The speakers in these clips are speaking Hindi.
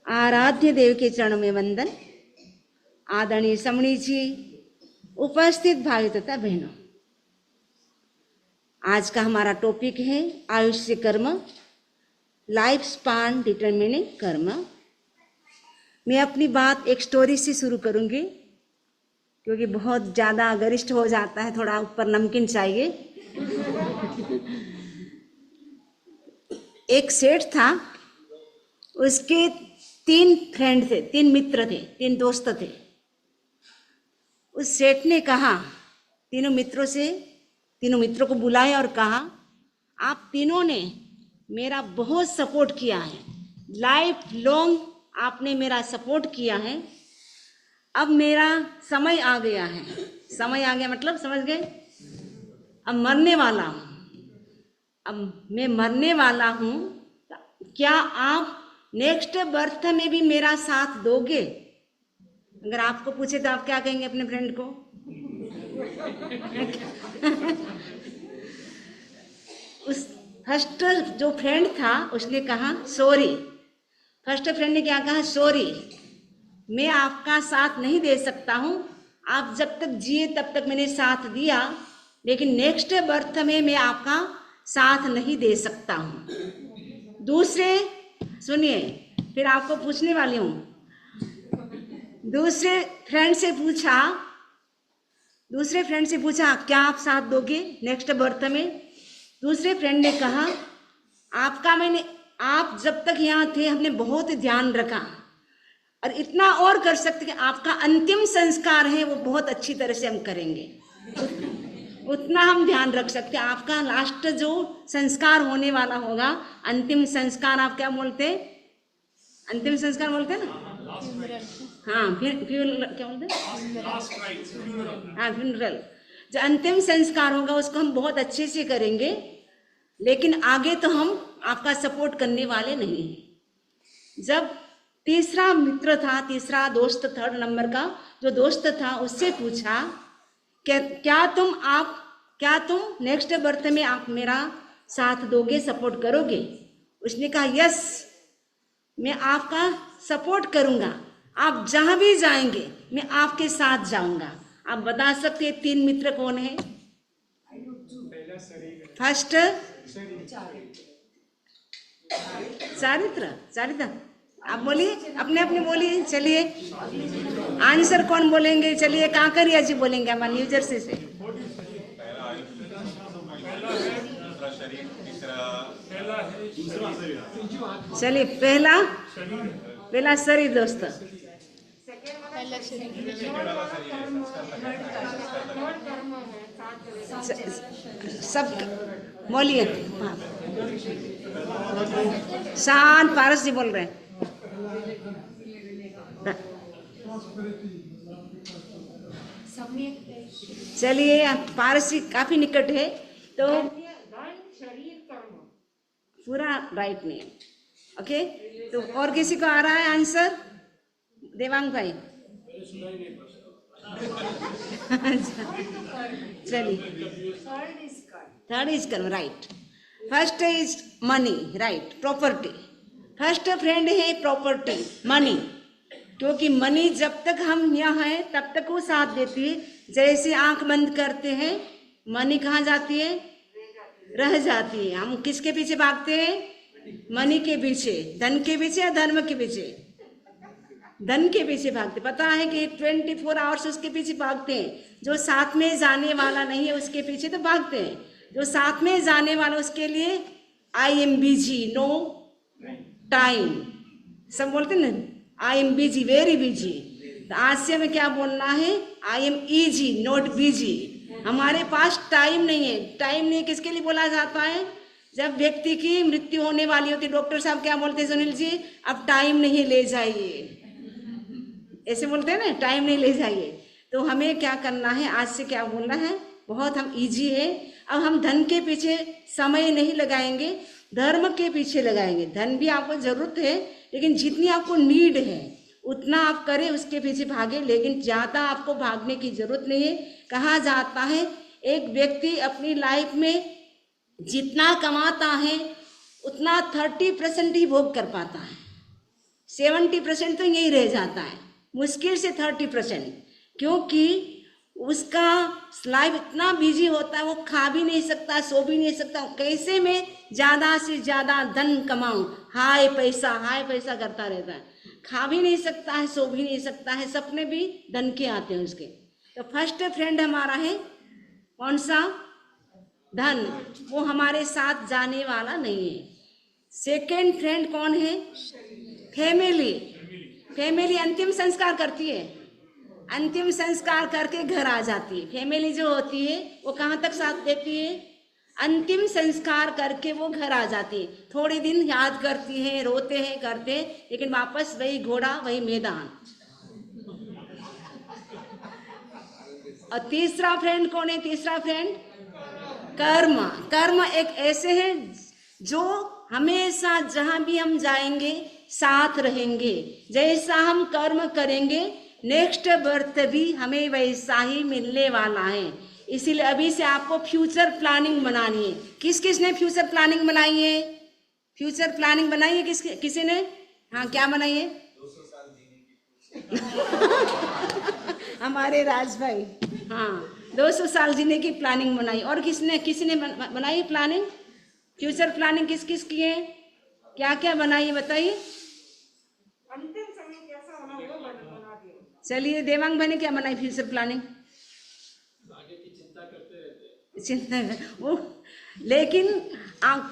आराध्य देव के चरणों में वंदन। आदरणीय समणी जी, उपस्थित भाई तथा बहनों, आज का हमारा टॉपिक है आयुष्य कर्म, लाइफ स्पान डिटरमिनिंग कर्म। मैं अपनी बात एक स्टोरी से शुरू करूंगी क्योंकि बहुत ज़्यादा गरिष्ठ हो जाता है, थोड़ा ऊपर नमकीन चाहिए। एक सेठ था, उसके 3 फ्रेंड थे, 3 मित्र थे, 3 दोस्त थे। उस सेठ ने कहा तीनों मित्रों को बुलाया और कहा, आप तीनों ने मेरा बहुत सपोर्ट किया है, लाइफ लॉन्ग आपने मेरा सपोर्ट किया है। अब मेरा समय आ गया है। समय आ गया मतलब समझ गए? अब मरने वाला हूँ, अब मैं मरने वाला हूँ। क्या आप नेक्स्ट बर्थ में भी मेरा साथ दोगे? अगर आपको पूछे तो आप क्या कहेंगे अपने फ्रेंड को? उस फर्स्ट जो फ्रेंड था उसने कहा सॉरी। फर्स्ट फ्रेंड ने क्या कहा? सॉरी, मैं आपका साथ नहीं दे सकता हूँ। आप जब तक जिए तब तक मैंने साथ दिया, लेकिन नेक्स्ट बर्थ में मैं आपका साथ नहीं दे सकता हूँ। दूसरे सुनिए, फिर आपको पूछने वाली हूँ। दूसरे फ्रेंड से पूछा क्या आप साथ दोगे नेक्स्ट बर्थ में? दूसरे फ्रेंड ने कहा आप जब तक यहाँ थे हमने बहुत ध्यान रखा, और इतना और कर सकते कि आपका अंतिम संस्कार है वो बहुत अच्छी तरह से हम करेंगे। उतना हम ध्यान रख सकते हैं। आपका लास्ट जो संस्कार होने वाला होगा, अंतिम संस्कार, आप क्या बोलते हैं? अंतिम संस्कार बोलते हैं ना? हाँ, फ्यूनरल क्या बोलते हैं? हाँ, फ्यूनरल। जो अंतिम संस्कार होगा उसको हम बहुत अच्छे से करेंगे, लेकिन आगे तो हम आपका सपोर्ट करने वाले नहीं हैं। जब तीसरा मित्र था, तीसरा दोस्त, 3rd नंबर का जो दोस्त था, उससे पूछा क्या तुम नेक्स्ट बर्थ में आप मेरा साथ दोगे, सपोर्ट करोगे? उसने कहा यस, मैं आपका सपोर्ट करूंगा, आप जहां भी जाएंगे मैं आपके साथ जाऊंगा। आप बता सकते 3 मित्र कौन है? फर्स्ट चारित्र। आप बोलिए, अपने बोलिए। चलिए आंसर कौन बोलेंगे? चलिए कांकरिया जी बोलेंगे, हमारे न्यू जर्सी से। चलिए पहला शरीर दोस्त, सब बोलिए। शान पारस जी बोल रहे हैं। चलिए पारस जी काफी निकट है, तो पूरा राइट नहीं है। ओके, तो और किसी को आ रहा है आंसर? देवांग भाई। चलिए, 3rd इज कर्म, right. First is money, right, property. First friend है प्रॉपर्टी, मनी, क्योंकि मनी जब तक हम यहाँ हैं तब तक वो साथ देती है। जैसे आंख बंद करते हैं, मनी कहाँ जाती है? रह जाती है। हम किसके पीछे भागते हैं? मनी के पीछे, धन के पीछे या धर्म के पीछे? धन के पीछे भागते। पता है कि 24 आवर्स उसके पीछे भागते हैं। जो साथ में जाने वाला नहीं है उसके पीछे तो भागते हैं, जो साथ में जाने वाला उसके लिए I am busy, no time, सब बोलते ना, I am busy, very busy. तो आज से हमें क्या बोलना है? I am easy, not busy. हमारे पास टाइम नहीं है। टाइम नहीं किसके लिए बोला जाता है? जब व्यक्ति की मृत्यु होने वाली होती, डॉक्टर साहब क्या बोलते हैं सुनील जी? अब टाइम नहीं, ले जाइए, ऐसे बोलते हैं ना, टाइम नहीं, ले जाइए। तो हमें क्या करना है? आज से क्या बोलना है? बहुत हम इजी है। अब हम धन के पीछे समय नहीं लगाएंगे, धर्म के पीछे लगाएंगे। धन भी आपको जरूरत है, लेकिन जितनी आपको नीड है उतना आप करें, उसके पीछे भागे, लेकिन ज़्यादा आपको भागने की जरूरत नहीं है। कहा जाता है एक व्यक्ति अपनी लाइफ में जितना कमाता है उतना 30% ही भोग कर पाता है, 70% तो यही रह जाता है, मुश्किल से 30%, क्योंकि उसका लाइफ इतना बिजी होता है, वो खा भी नहीं सकता, सो भी नहीं सकता, कैसे मैं ज़्यादा से ज़्यादा धन कमाऊं, हाय पैसा करता रहता है, खा भी नहीं सकता है, सो भी नहीं सकता है, सपने भी धन के आते हैं उसके। तो फर्स्ट फ्रेंड हमारा है कौन सा? धन, वो हमारे साथ जाने वाला नहीं है। सेकेंड फ्रेंड कौन है? फैमिली। फैमिली अंतिम संस्कार करती है, अंतिम संस्कार करके घर आ जाती है। फैमिली जो होती है वो कहाँ तक साथ देती है? अंतिम संस्कार करके वो घर आ जाती है, थोड़े दिन याद करती है, रोते हैं, करते हैं, लेकिन वापस वही घोड़ा वही मैदान। और तीसरा फ्रेंड कौन है? तीसरा फ्रेंड कर्म। कर्म एक ऐसे हैं जो हमेशा जहां भी हम जाएंगे साथ रहेंगे। जैसा हम कर्म करेंगे नेक्स्ट बर्थ भी हमें वैसा ही मिलने वाला है। इसीलिए अभी से आपको फ्यूचर प्लानिंग बनानी है। किस किस ने फ्यूचर प्लानिंग बनाई है? फ्यूचर प्लानिंग बनाई है किसी ने? हाँ, क्या बनाई है? 200 साल जीने की हमारे राज भाई, हाँ 200 साल जीने की प्लानिंग बनाई। और किसी ने बनाई प्लानिंग? फ्यूचर प्लानिंग किस किस की है? क्या क्या बनाई बताइए। अंतिम समय कैसा होना वो बना दिया। चलिए, देवांग भाई ने क्या बनाई फ्यूचर प्लानिंग? आगे की चिंता करते रहते हैं। चिंता वो, लेकिन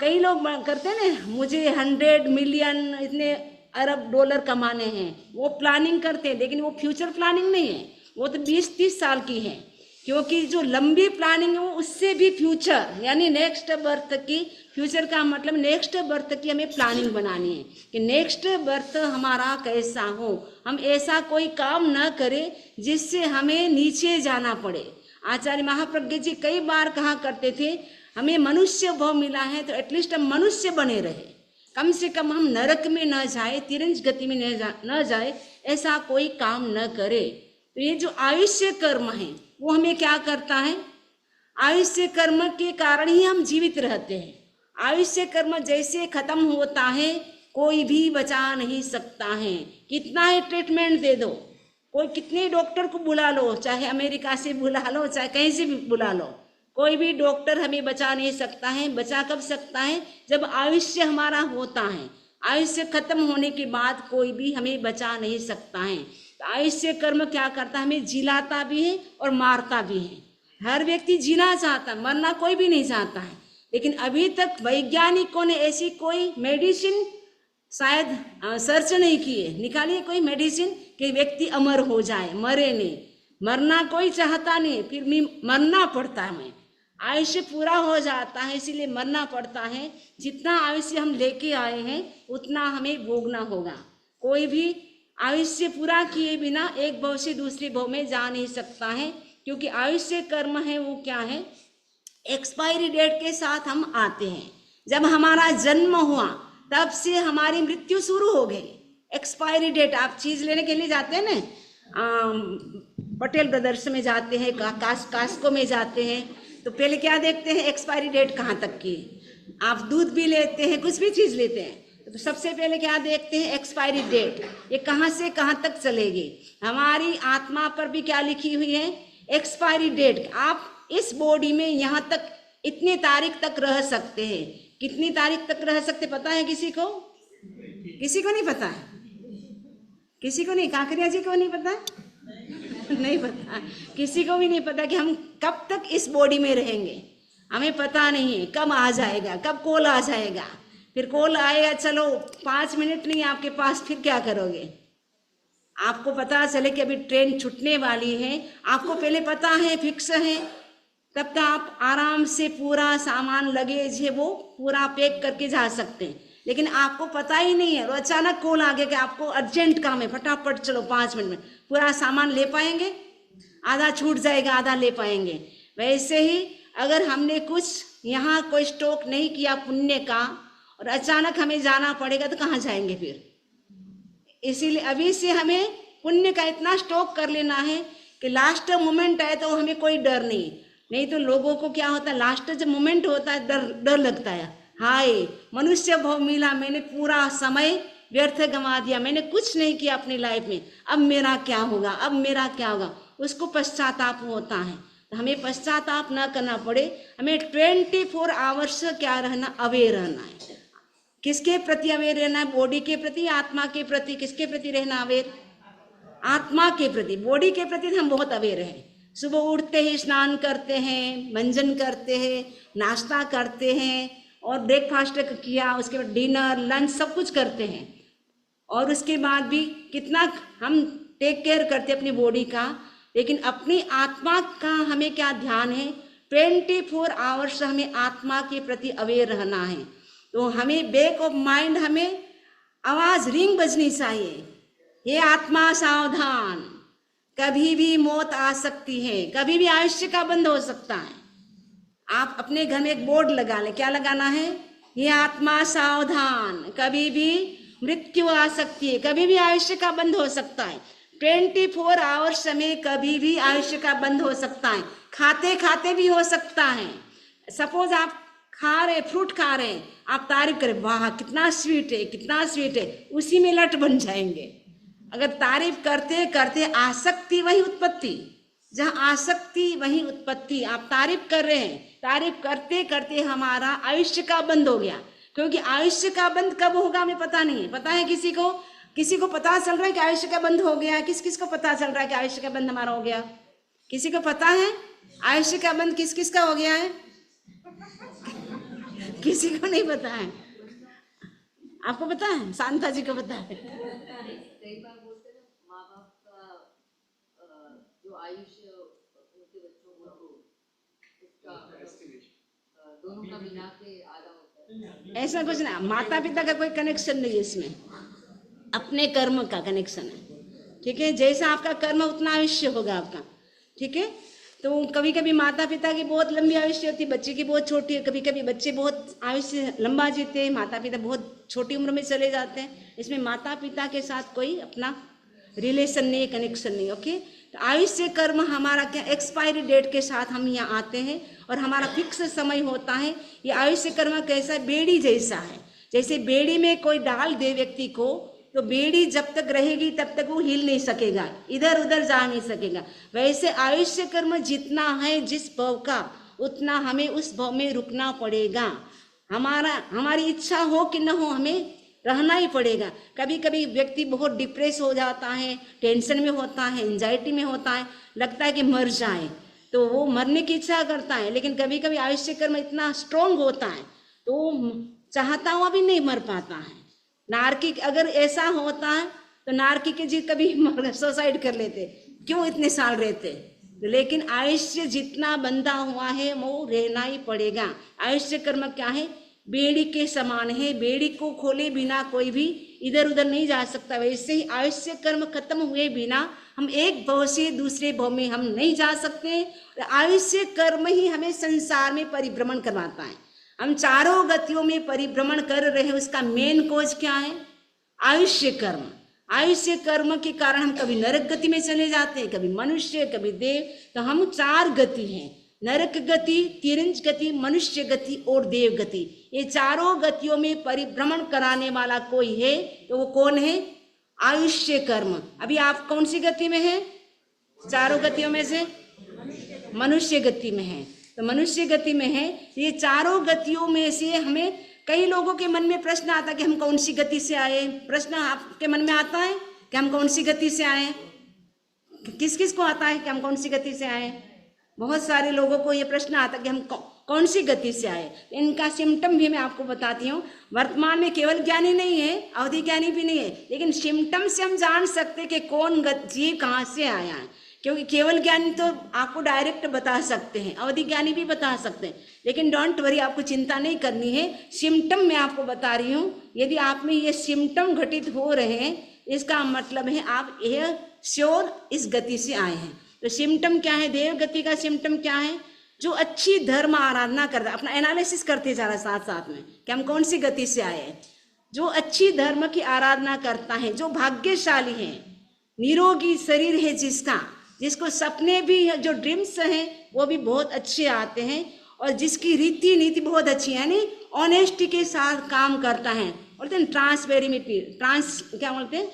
कई लोग करते हैं ना, मुझे 100 मिलियन इतने अरब डॉलर कमाने हैं, वो प्लानिंग करते हैं, लेकिन वो फ्यूचर प्लानिंग नहीं है, वो तो 20-30 साल की है। क्योंकि जो लंबी प्लानिंग है वो उससे भी फ्यूचर यानी नेक्स्ट बर्थ की, फ्यूचर का मतलब नेक्स्ट बर्थ की हमें प्लानिंग बनानी है कि नेक्स्ट बर्थ हमारा कैसा हो, हम ऐसा कोई काम न करें जिससे हमें नीचे जाना पड़े। आचार्य महाप्रज्ञ जी कई बार कहा करते थे, हमें मनुष्य भाव मिला है तो एटलीस्ट हम मनुष्य बने रहे, कम से कम हम नरक में न जाए, तिरंज गति में न जाए, ऐसा कोई काम न करे। तो ये जो आयुष्य कर्म है वो हमें क्या करता है? आयुष्य कर्म के कारण ही हम जीवित रहते हैं। आयुष्य कर्म जैसे खत्म होता है कोई भी बचा नहीं सकता है। कितना ही ट्रीटमेंट दे दो, कोई कितने डॉक्टर को बुला लो, चाहे अमेरिका से बुला लो, चाहे कहीं से भी बुला लो, कोई भी डॉक्टर हमें बचा नहीं सकता है। बचा कब सकता है? जब आयुष्य हमारा होता है। आयुष्य खत्म होने के बाद कोई भी हमें बचा नहीं सकता है। तो आयुष्य कर्म क्या करता है? हमें जिलाता भी है और मारता भी है। हर व्यक्ति जीना चाहता है, मरना कोई भी नहीं चाहता है, लेकिन अभी तक वैज्ञानिकों ने ऐसी कोई मेडिसिन शायद सर्च नहीं की है, निकालिए कोई मेडिसिन कि व्यक्ति अमर हो जाए, मरे नहीं। मरना कोई चाहता नहीं, फिर भी मरना पड़ता है। हमें आयुष्य पूरा हो जाता है इसीलिए मरना पड़ता है। जितना आयुष्य हम लेके आए हैं उतना हमें भोगना होगा। कोई भी आयुष्य पूरा किए बिना एक भव से दूसरे भव में जा नहीं सकता है, क्योंकि आयुष्य कर्म है वो क्या है? एक्सपायरी डेट के साथ हम आते हैं। जब हमारा जन्म हुआ तब से हमारी मृत्यु शुरू हो गई। एक्सपायरी डेट, आप चीज लेने के लिए जाते हैं ना, पटेल ब्रदर्स में जाते हैं, कास्को में जाते हैं, तो पहले क्या देखते हैं? एक्सपायरी डेट कहाँ तक की। आप दूध भी लेते हैं, कुछ भी चीज लेते हैं तो सबसे पहले क्या देखते हैं? एक्सपायरी डेट, ये कहाँ से कहाँ तक चलेगी। हमारी आत्मा पर भी क्या लिखी हुई है? Expiry date. आप इस बॉडी में यहाँ तक इतनी तारीख तक रह सकते हैं। कितनी तारीख तक रह सकते पता है किसी को? किसी को नहीं पता है? किसी को नहीं? काकरिया जी को नहीं पता? नहीं पता, किसी को भी नहीं पता कि हम कब तक इस बॉडी में रहेंगे। हमें पता नहीं है कब आ जाएगा, कब कॉल आ जाएगा। फिर कॉल आएगा, चलो 5 मिनट नहीं आपके पास, फिर क्या करोगे? आपको पता चले कि अभी ट्रेन छूटने वाली है, आपको पहले पता है, फिक्स है, तब तक आप आराम से पूरा सामान लगेज है वो पूरा पैक करके जा सकते हैं। लेकिन आपको पता ही नहीं है और अचानक कॉल आ गया कि आपको अर्जेंट काम है, फटाफट चलो 5 मिनट में, पूरा सामान ले पाएंगे? आधा छूट जाएगा, आधा ले पाएंगे। वैसे ही अगर हमने कुछ यहाँ कोई स्टॉक नहीं किया पुण्य का और अचानक हमें जाना पड़ेगा तो कहाँ जाएंगे फिर? इसीलिए अभी से हमें पुण्य का इतना स्टॉक कर लेना है कि लास्ट मोमेंट आए तो हमें कोई डर नहीं। नहीं तो लोगों को क्या होता है, लास्ट जब मोमेंट होता है डर लगता है, हाय मनुष्य भाव मिला, मैंने पूरा समय व्यर्थ गंवा दिया, मैंने कुछ नहीं किया अपनी लाइफ में, अब मेरा क्या होगा, अब मेरा क्या होगा, उसको पश्चाताप होता है। तो हमें पश्चाताप ना करना पड़े, हमें 24 आवर्स क्या रहना, अवेयर रहना है। किसके प्रति अवेयर रहना है? बॉडी के प्रति, आत्मा के प्रति। किसके प्रति रहना अवेयर? आत्मा के प्रति। बॉडी के प्रति हम बहुत अवेयर हैं। सुबह उठते ही स्नान करते हैं, मंजन करते हैं, नाश्ता करते हैं और ब्रेकफास्ट किया, उसके बाद डिनर लंच सब कुछ करते हैं, और उसके बाद भी कितना हम टेक केयर करते हैं अपनी बॉडी का, लेकिन अपनी आत्मा का हमें क्या ध्यान है? 24 आवर्स हमें आत्मा के प्रति अवेयर रहना है। तो हमें बैक ऑफ माइंड हमें आवाज रिंग बजनी चाहिए, ये आत्मा सावधान, कभी भी मौत आ सकती है, कभी भी आयुष्य का बंद हो सकता है। आप अपने घर में एक बोर्ड लगा लें, क्या लगाना है? ये आत्मा सावधान, कभी भी मृत्यु आ सकती है, कभी भी आयुष्य का बंद हो सकता है। 24 आवर्स में कभी भी आयुष्य का बंद हो सकता है, खाते खाते भी हो सकता है। सपोज आप खा रहे, फ्रूट खा रहे हैं, आप तारीफ करें, वाह कितना स्वीट है, कितना स्वीट है, उसी में लट बन जाएंगे। अगर तारीफ करते करते आसक्ति वही उत्पत्ति, जहाँ आसक्ति वही उत्पत्ति। आप तारीफ कर रहे हैं, तारीफ करते करते हमारा आयुष्य का बंद हो गया, क्योंकि आयुष्य का बंद कब होगा हमें पता नहीं है। पता है किसी को? किसी को पता चल रहा है कि आयुष्य का बंद हो गया? किस किस को पता चल रहा है कि आयुष्य का बंद हमारा हो गया? किसी को पता है आयुष्य का बंद किस किस का हो गया है? किसी को नहीं पता है। आपको पता है? शांता जी को पता है। कई बार बोलते हैं ना, माँ बाप का जो आयुष्य उनके बच्चों को उसका दोनों का मिला के आधा होता है। ऐसा कुछ ना, माता पिता का कोई कनेक्शन नहीं है इसमें, अपने कर्म का कनेक्शन है। ठीक है, जैसा आपका कर्म उतना आयुष्य होगा आपका। ठीक है, तो कभी कभी माता पिता की बहुत लंबी आयुष्य होती है, बच्चे की बहुत छोटी है। कभी कभी बच्चे बहुत आयुष्य लंबा जीते हैं, माता पिता बहुत छोटी उम्र में चले जाते हैं। इसमें माता पिता के साथ कोई अपना रिलेशन नहीं, कनेक्शन नहीं। ओके, तो आयुष्य कर्म हमारा क्या, एक्सपायरी डेट के साथ हम यहाँ आते हैं और हमारा फिक्स समय होता है। ये आयुष्य कर्म कैसा, बेड़ी जैसा है। जैसे बेड़ी में कोई डाल दे व्यक्ति को, तो बेड़ी जब तक रहेगी तब तक वो हिल नहीं सकेगा, इधर उधर जा नहीं सकेगा। वैसे आयुष्य कर्म जितना है जिस भव का, उतना हमें उस भव में रुकना पड़ेगा। हमारी इच्छा हो कि न हो, हमें रहना ही पड़ेगा। कभी कभी व्यक्ति बहुत डिप्रेस हो जाता है, टेंशन में होता है, एंजाइटी में होता है, लगता है कि मर जाए, तो वो मरने की इच्छा करता है। लेकिन कभी कभी आयुष्य कर्म इतना स्ट्रोंग होता है तो वो चाहता हुआ भी नहीं मर पाता है। नारकी अगर ऐसा होता है तो नारकी के जी कभी सुसाइड कर लेते, क्यों इतने साल रहते। लेकिन आयुष्य जितना बंधा हुआ है वो रहना ही पड़ेगा। आयुष्य कर्म क्या है, बेड़ी के समान है, बेड़ी को खोले बिना कोई भी इधर उधर नहीं जा सकता। वैसे ही आयुष्य कर्म खत्म हुए बिना हम एक भव से दूसरे भव में हम नहीं जा सकते। आयुष्य कर्म ही हमें संसार में परिभ्रमण करवाता है। हम चारों गतियों में परिभ्रमण कर रहे हैं, उसका मेन कोज क्या है, आयुष्य कर्म। आयुष्य कर्म के कारण हम कभी नरक गति में चले जाते हैं, कभी मनुष्य, कभी देव। तो हम 4 गति हैं, नरक गति, तिरंज गति, मनुष्य गति और देव गति। ये चारों गतियों में परिभ्रमण कराने वाला कोई है तो वो कौन है, आयुष्य कर्म। अभी आप कौन सी गति में हैं? चारों गतियों में से मनुष्य गति में है। तो मनुष्य गति में है। ये चारों गतियों में से हमें, कई लोगों के मन में प्रश्न आता है कि हम कौन सी गति से आए। प्रश्न आपके मन में आता है कि हम कौन सी गति से आए? किस किस को आता है कि हम कौन सी गति से आए? बहुत सारे लोगों को ये प्रश्न आता है कि हम कौन सी गति से आए। इनका सिम्टम भी मैं आपको बताती हूँ। वर्तमान में केवल ज्ञानी नहीं है, अवधि ज्ञानी भी नहीं है, लेकिन सिम्टम से हम जान सकते हैं कि कौन जीव कहाँ से आया है। क्योंकि केवल ज्ञानी तो आपको डायरेक्ट बता सकते हैं, अवधि ज्ञानी भी बता सकते हैं, लेकिन डोंट वरी, आपको चिंता नहीं करनी है। सिम्टम मैं आपको बता रही हूँ। यदि आप में ये सिम्टम घटित हो रहे हैं, इसका मतलब है आप यह श्योर इस गति से आए हैं। तो सिम्टम क्या है, देव गति का सिम्टम क्या है, जो अच्छी धर्म आराधना कर रहा है, अपना एनालिसिस करते जा रहा है साथ साथ में कि हम कौन सी गति से आए हैं। जो अच्छी धर्म की आराधना करता है, जो भाग्यशाली है, निरोगी शरीर है जिसका, जिसको सपने भी, जो ड्रीम्स हैं वो भी बहुत अच्छे आते हैं, और जिसकी रीति नीति बहुत अच्छी है, यानी ऑनेस्टी के साथ काम करता है, बोलते हैं ट्रांसपेरेंटी, क्या बोलते हैं,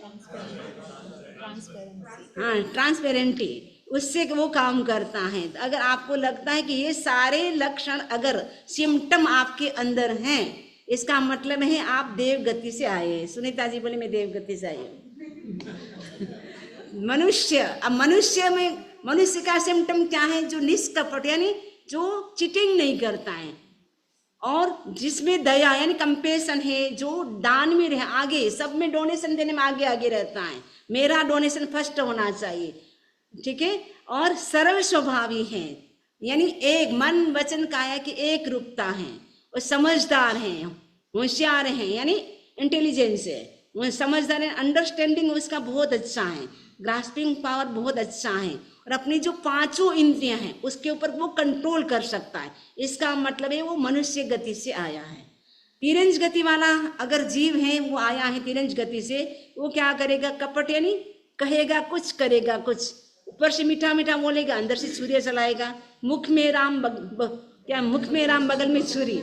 हाँ ट्रांसपेरेंटी, उससे वो काम करता है। तो अगर आपको लगता है कि ये सारे लक्षण अगर सिम्टम आपके अंदर हैं, इसका मतलब है आप देव गति से आए हैं। सुनीता जी बोले मैं देव गति से आई हूँ। मनुष्य, अब मनुष्य का सिम्टम क्या है, जो निष्कपट यानी जो चीटिंग नहीं करता है, और जिसमें दया यानी कंपेशन है, जो दान में रहे, आगे सब में डोनेशन देने में आगे रहता है, मेरा डोनेशन फर्स्ट होना चाहिए, ठीक है, और सर्व स्वभावी है, यानी एक मन वचन काया की एक रूपता है, और समझदार हैं, होशियार हैं, यानी इंटेलिजेंस है, वो समझदार है, अंडरस्टैंडिंग उसका बहुत अच्छा है, ग्रास्पिंग पावर बहुत अच्छा है, और अपनी जो पांचों इंद्रियां हैं उसके ऊपर वो कंट्रोल कर सकता है। इसका मतलब है वो मनुष्य गति से आया है। तिरंज गति वाला अगर जीव है, वो आया है तिरंज गति से, वो क्या करेगा, कपट यानी कहेगा कुछ करेगा कुछ, ऊपर से मीठा मीठा बोलेगा, अंदर से छुरी चलाएगा, मुख में राम बगल में छुरी,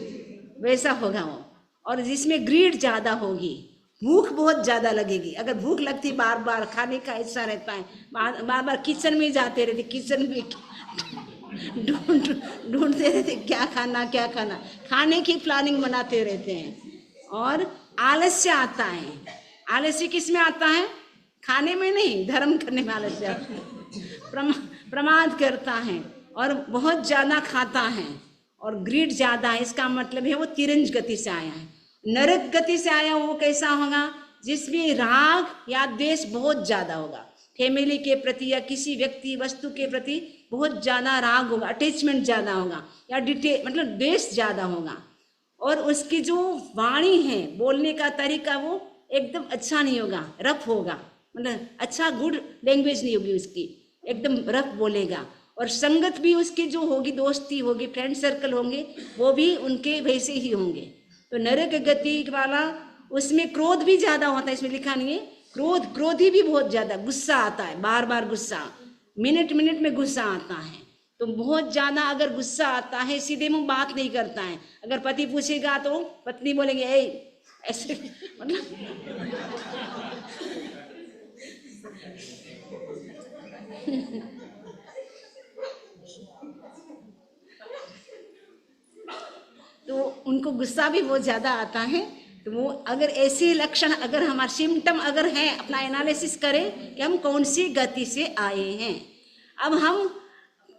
वैसा होगा वो। और जिसमें ग्रीड ज्यादा होगी, भूख बहुत ज्यादा लगेगी, अगर भूख लगती बार बार खाने का इच्छा रहता है, बार बार किचन में जाते रहते, किचन में ढूंढते रहते क्या खाना, खाने की प्लानिंग बनाते रहते हैं। और आलस्य आता है, आलस्य किस में आता है, खाने में नहीं, धर्म करने में आलस्य आता है। प्रमाद करता है और बहुत ज्यादा खाता है, और ग्रीड ज्यादा है, इसका मतलब है वो तिरंज गति से आया है। नरक गति से आया वो कैसा होगा, जिसमें राग या द्वेष बहुत ज्यादा होगा, फैमिली के प्रति या किसी व्यक्ति वस्तु के प्रति बहुत ज्यादा राग होगा, अटैचमेंट ज्यादा होगा, या मतलब द्वेष ज्यादा होगा। और उसकी जो वाणी है, बोलने का तरीका वो एकदम अच्छा नहीं होगा, रफ होगा, मतलब अच्छा गुड लैंग्वेज नहीं होगी उसकी, एकदम रफ बोलेगा। और संगत भी उसकी जो होगी, दोस्ती होगी, फ्रेंड सर्कल होंगे, वो भी उनके वैसे ही होंगे। तो नरक गति वाला, उसमें क्रोध भी ज्यादा होता है, इसमें लिखा नहीं है, क्रोधी भी बहुत ज्यादा, गुस्सा आता है, बार बार गुस्सा, मिनट में गुस्सा आता है। तो बहुत ज्यादा अगर गुस्सा आता है, सीधे मुंह बात नहीं करता है, अगर पति पूछेगा तो पत्नी बोलेंगे ऐसे, मतलब तो उनको गुस्सा भी बहुत ज्यादा आता है। तो वो अगर ऐसे लक्षण, अगर हमारे सिम्टम अगर हैं, अपना एनालिसिस करें कि हम कौन सी गति से आए हैं। अब हम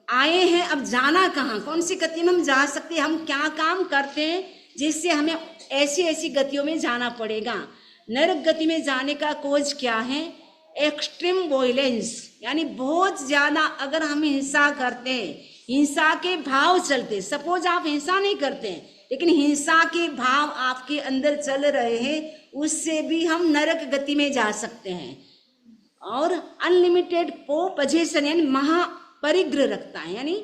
आए हैं, अब जाना कहाँ, कौन सी गति में हम जा सकते हैं, हम क्या काम करते हैं जिससे हमें ऐसी गतियों में जाना पड़ेगा। नरक गति में जाने का कोज क्या है, एक्सट्रीम वॉयलेंस, यानी बहुत ज्यादा अगर हम हिंसा करते हैं, हिंसा के भाव चलते, सपोज आप हिंसा नहीं करते हैं लेकिन हिंसा के भाव आपके अंदर चल रहे हैं, उससे भी हम नरक गति में जा सकते हैं। और अनलिमिटेड पोजेशन यानी महापरिग्रह रखता है, यानी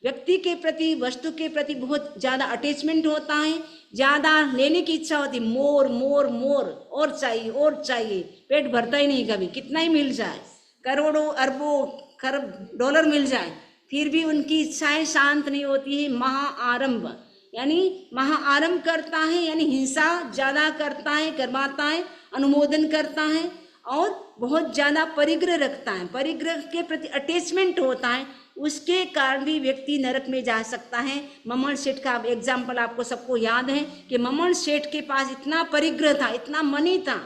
व्यक्ति के प्रति, वस्तु के प्रति बहुत ज्यादा अटैचमेंट होता है, ज्यादा लेने की इच्छा होती, मोर मोर मोर, और चाहिए, पेट भरता ही नहीं कभी, कितना ही मिल जाए, करोड़ों अरबों खरब डॉलर मिल जाए, फिर भी उनकी इच्छाएं शांत नहीं होती है। महाआरंभ यानी महाआरंभ करता है, यानी हिंसा ज्यादा करता है, करवाता है, अनुमोदन करता है, और बहुत ज्यादा परिग्रह रखता है, परिग्रह के प्रति अटैचमेंट होता है, उसके कारण भी व्यक्ति नरक में जा सकता है। ममन सेठ का एग्जाम्पल आपको सबको याद है कि ममन सेठ के पास इतना परिग्रह था, इतना मनी था,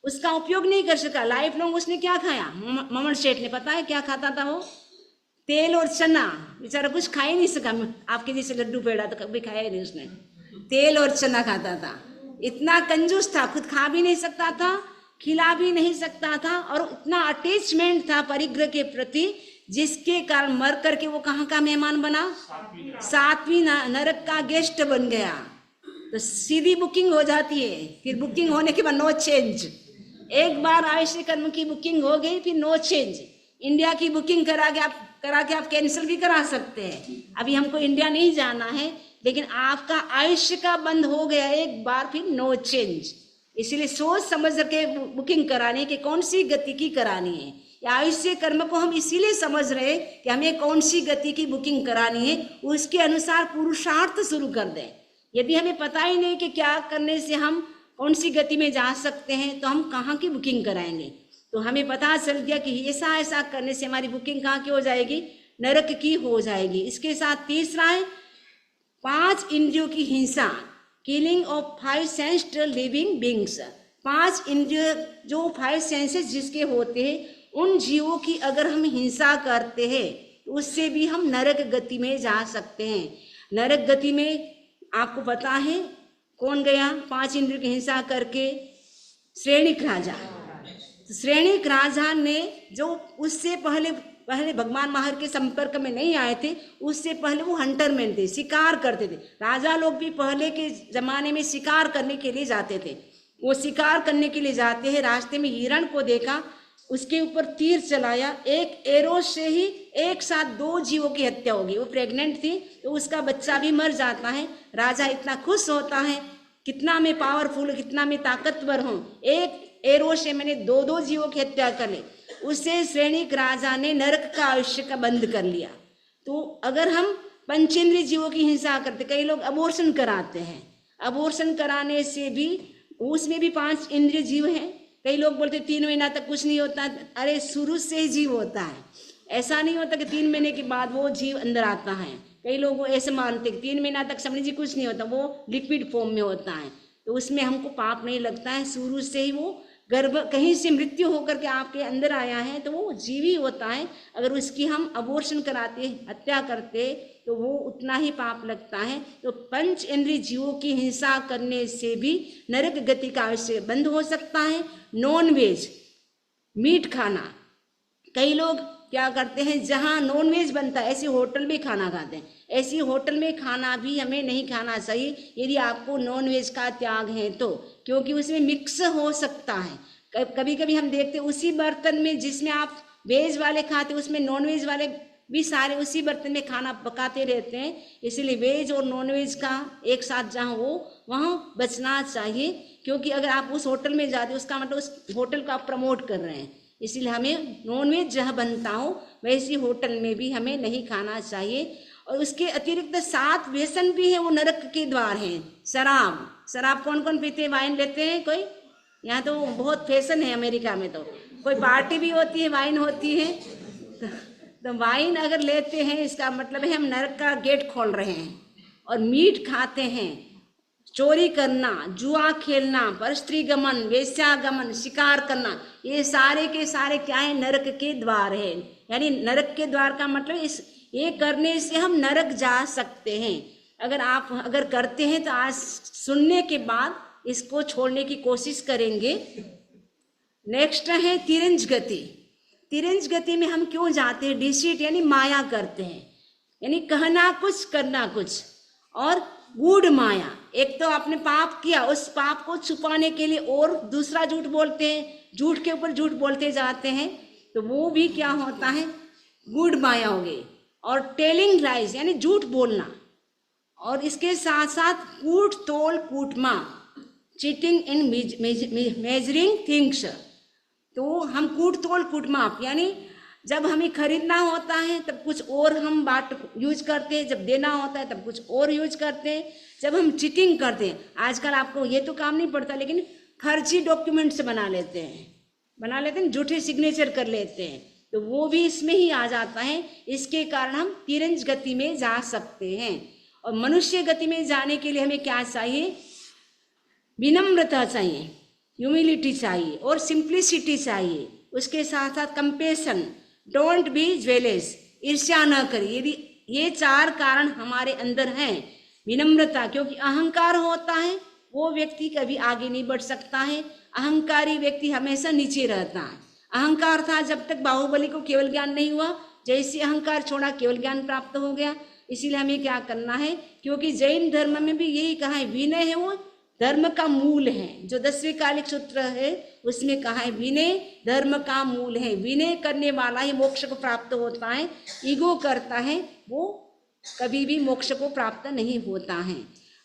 उसका उपयोग नहीं कर सका, लाइफ लॉन्ग उसने क्या खाया, ममन सेठ ने, पता है क्या खाता था वो, तेल और चना, बेचारा कुछ खा ही नहीं सका, आपके जैसे लड्डू पेड़ा तो कभी खाया ही नहीं उसने, तेल और चना खाता था, इतना कंजूस था, खुद खा भी नहीं सकता था, खिला भी नहीं सकता था, और इतना अटैचमेंट था परिग्रह के प्रति, जिसके कारण मर करके वो कहाँ का मेहमान बना, सातवीं नरक का गेस्ट बन गया। तो सीधी बुकिंग हो जाती है, फिर बुकिंग होने के बाद नो चेंज, एक बार आयुष्य कर्म की बुकिंग हो गई फिर नो चेंज। इंडिया की बुकिंग करा के आप कैंसिल भी करा सकते हैं, अभी हमको इंडिया नहीं जाना है, लेकिन आपका आयुष्य का बंद हो गया एक बार, फिर नो चेंज। इसीलिए सोच समझ के बुकिंग करानी कि कौन सी गति की करानी है, या आयुष्य कर्म को हम इसीलिए समझ रहे हैं कि हमें कौन सी गति की बुकिंग करानी है, उसके अनुसार पुरुषार्थ शुरू कर दें। यदि हमें पता ही नहीं कि क्या करने से हम कौन सी गति में जा सकते हैं, तो हम कहाँ की बुकिंग कराएंगे। तो हमें पता चल गया कि ऐसा ऐसा करने से हमारी बुकिंग कहाँ की हो जाएगी, नरक की हो जाएगी। इसके साथ तीसरा है 5 इंद्रियों की हिंसा, killing of 5 sensed living beings. 5 इंद्रिय जो 5 सेंसेस जिसके होते हैं, उन जीवों की अगर हम हिंसा करते हैं तो उससे भी हम नरक गति में जा सकते हैं। नरक गति में आपको पता है कौन गया 5 इंद्रियों की हिंसा करके, श्रेणिक राजा। श्रेणिक राजा ने जो उससे पहले भगवान महावीर के संपर्क में नहीं आए थे, उससे पहले वो हंटरमैन थे, शिकार करते थे। राजा लोग भी पहले के जमाने में शिकार करने के लिए जाते थे। वो शिकार करने के लिए जाते हैं, रास्ते में हिरण को देखा, उसके ऊपर तीर चलाया, एक एरो से ही एक साथ 2 जीवों की हत्या होगी। वो प्रेग्नेंट थी तो उसका बच्चा भी मर जाता है। राजा इतना खुश होता है, कितना मैं पावरफुल, कितना मैं ताकतवर हूँ, एक एरो से मैंने 2 जीवों की हत्या कर ली। उससे श्रेणिक राजा ने नरक का आयुष्य का बंद कर लिया। तो अगर हम पंचेंद्रिय जीवों की हिंसा करते, कई लोग अबॉर्शन कराते हैं, अबॉर्शन कराने से भी उसमें भी 5 इंद्रिय जीव हैं। कई लोग बोलते 3 महीना तक कुछ नहीं होता, अरे शुरू से ही जीव होता है, ऐसा नहीं होता कि 3 महीने के बाद वो जीव अंदर आता है। कई लोग वो ऐसे मानते कि 3 महीना तक समझ जी कुछ नहीं होता, वो लिक्विड फॉर्म में होता है, तो उसमें हमको पाप नहीं लगता है। शुरू से ही वो गर्भ कहीं से मृत्यु होकर के आपके अंदर आया है तो वो जीव ही होता है। अगर उसकी हम अबॉर्शन कराते, हत्या करते, तो वो उतना ही पाप लगता है। तो 5 इंद्रिय जीवों की हिंसा करने से भी नरक गति का आयुष्य बंद हो सकता है। नॉन वेज, मीट खाना, कई लोग क्या करते हैं, जहाँ नॉन वेज बनता है ऐसी होटल में खाना खाते हैं। ऐसी होटल में खाना भी हमें नहीं खाना चाहिए यदि आपको नॉन वेज का त्याग है तो, क्योंकि उसमें मिक्स हो सकता है। कभी कभी हम देखते हैं उसी बर्तन में जिसमें आप वेज वाले खाते उसमें नॉन वेज वाले भी सारे उसी बर्तन में खाना पकाते रहते हैं। इसलिए वेज और नॉन वेज का एक साथ जहाँ हो वहाँ बचना चाहिए, क्योंकि अगर आप उस होटल में जाते उसका मतलब उस होटल को आप प्रमोट कर रहे हैं। इसलिए हमें नॉन वेज जहाँ बनता हो वैसी होटल में भी हमें नहीं खाना चाहिए। और उसके अतिरिक्त 7 व्यसन भी है, वो नरक के द्वार हैं। शराब कौन कौन पीते हैं, वाइन लेते हैं कोई, यहाँ तो बहुत फैशन है अमेरिका में, तो कोई पार्टी भी होती है, वाइन होती है, तो वाइन अगर लेते हैं इसका मतलब है हम नरक का गेट खोल रहे हैं। और मीट खाते हैं, चोरी करना, जुआ खेलना, परस्त्री गमन, वेश्यागमन, शिकार करना, ये सारे के सारे क्या है, नरक के द्वार है। यानी नरक के द्वार का मतलब ये करने से हम नरक जा सकते हैं। अगर करते हैं तो आज सुनने के बाद इसको छोड़ने की कोशिश करेंगे। नेक्स्ट है तिरंज गति। तिरंज गति में हम क्यों जाते हैं, डिसीट यानी माया करते हैं, यानी कहना कुछ करना कुछ। और गूढ़ माया, एक तो आपने पाप किया, उस पाप को छुपाने के लिए और दूसरा झूठ बोलते हैं, झूठ के ऊपर झूठ बोलते जाते हैं, तो वो भी क्या होता है, गूढ़ माया हो गई। और टेलिंग लाइज यानी झूठ बोलना, और इसके साथ साथ कूट तोल कूटमा, चीटिंग इन मेजरिंग थिंग्स। तो हम कूट तोल कूटमाप यानी जब हमें खरीदना होता है तब कुछ और हम बाट यूज करते हैं, जब देना होता है तब कुछ और यूज करते हैं, जब हम चीटिंग करते हैं। आजकल आपको ये तो काम नहीं पड़ता, लेकिन फर्जी डॉक्यूमेंट्स बना लेते हैं, झूठे सिग्नेचर कर लेते हैं, तो वो भी इसमें ही आ जाता है। इसके कारण हम तिरंज गति में जा सकते हैं। और मनुष्य गति में जाने के लिए हमें क्या चाहिए, विनम्रता चाहिए, ह्यूमिलिटी चाहिए और सिंप्लिसिटी चाहिए। उसके साथ साथ कंपेशन, डोंट बी ज्वेलेस, ईर्ष्या न करिए। यदि ये 4 कारण हमारे अंदर हैं, विनम्रता, क्योंकि अहंकार होता है वो व्यक्ति कभी आगे नहीं बढ़ सकता है, अहंकारी व्यक्ति हमेशा नीचे रहता है। अहंकार था जब तक बाहुबली को केवल ज्ञान नहीं हुआ, जैसे अहंकार छोड़ा केवल ज्ञान प्राप्त हो गया। इसीलिए हमें क्या करना है, क्योंकि जैन धर्म में भी यही कहा है, विनय है वो धर्म का मूल है। जो 10वें कालिक सूत्र है उसमें कहा है विनय धर्म का मूल है, विनय करने वाला ही मोक्ष को प्राप्त होता है। ईगो करता है वो कभी भी मोक्ष को प्राप्त नहीं होता है।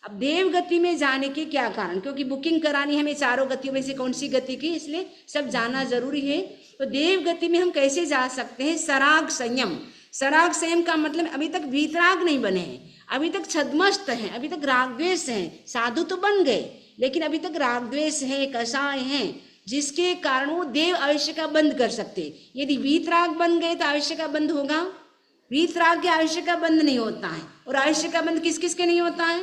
अब देव गति में जाने के क्या कारण, क्योंकि बुकिंग करानी हमें 4 गतियों में से कौन सी गति की, इसलिए सब जाना जरूरी है। तो देव गति में हम कैसे जा सकते हैं, सराग संयम। सराग संयम का मतलब अभी तक वीतराग नहीं बने हैं, अभी तक छद्मस्त हैं, अभी तक राग द्वेष हैं। साधु तो बन गए लेकिन अभी तक राग द्वेष है, कषाय हैं, जिसके कारण वो देव आयुष्य का बंद कर सकते। यदि वीतराग बन गए तो आयुष्य का बंद होगा? वीतराग के आयुष्य का बंद नहीं होता है। और आयुष्य का बंद किस किस के नहीं होता है?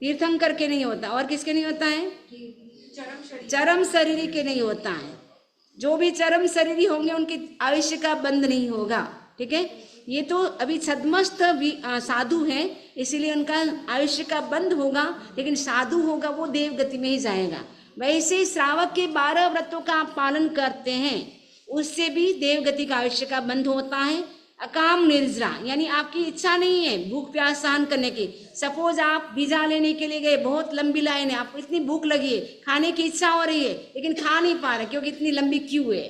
तीर्थंकर के नहीं होता। और किसके नहीं होता है? चरम शरीरी के नहीं होता है। जो भी चरम शरीरी होंगे उनके आयुष्य का बंद नहीं होगा। ठीक है, ये तो अभी छद्मस्त साधु हैं, इसीलिए उनका आयुष्य का बंद होगा, लेकिन साधु होगा वो देव गति में ही जाएगा। वैसे ही श्रावक के 12 व्रतों का आप पालन करते हैं, उससे भी देव गति का आयुष्य का बंद होता है। अकाम निर्जरा यानी आपकी इच्छा नहीं है भूख प्यास सहन करने की। सपोज आप वीजा लेने के लिए गए, बहुत लंबी लाइन है, आपको इतनी भूख लगी है, खाने की इच्छा हो रही है, लेकिन खा नहीं पा रहे क्योंकि इतनी लंबी क्यू है।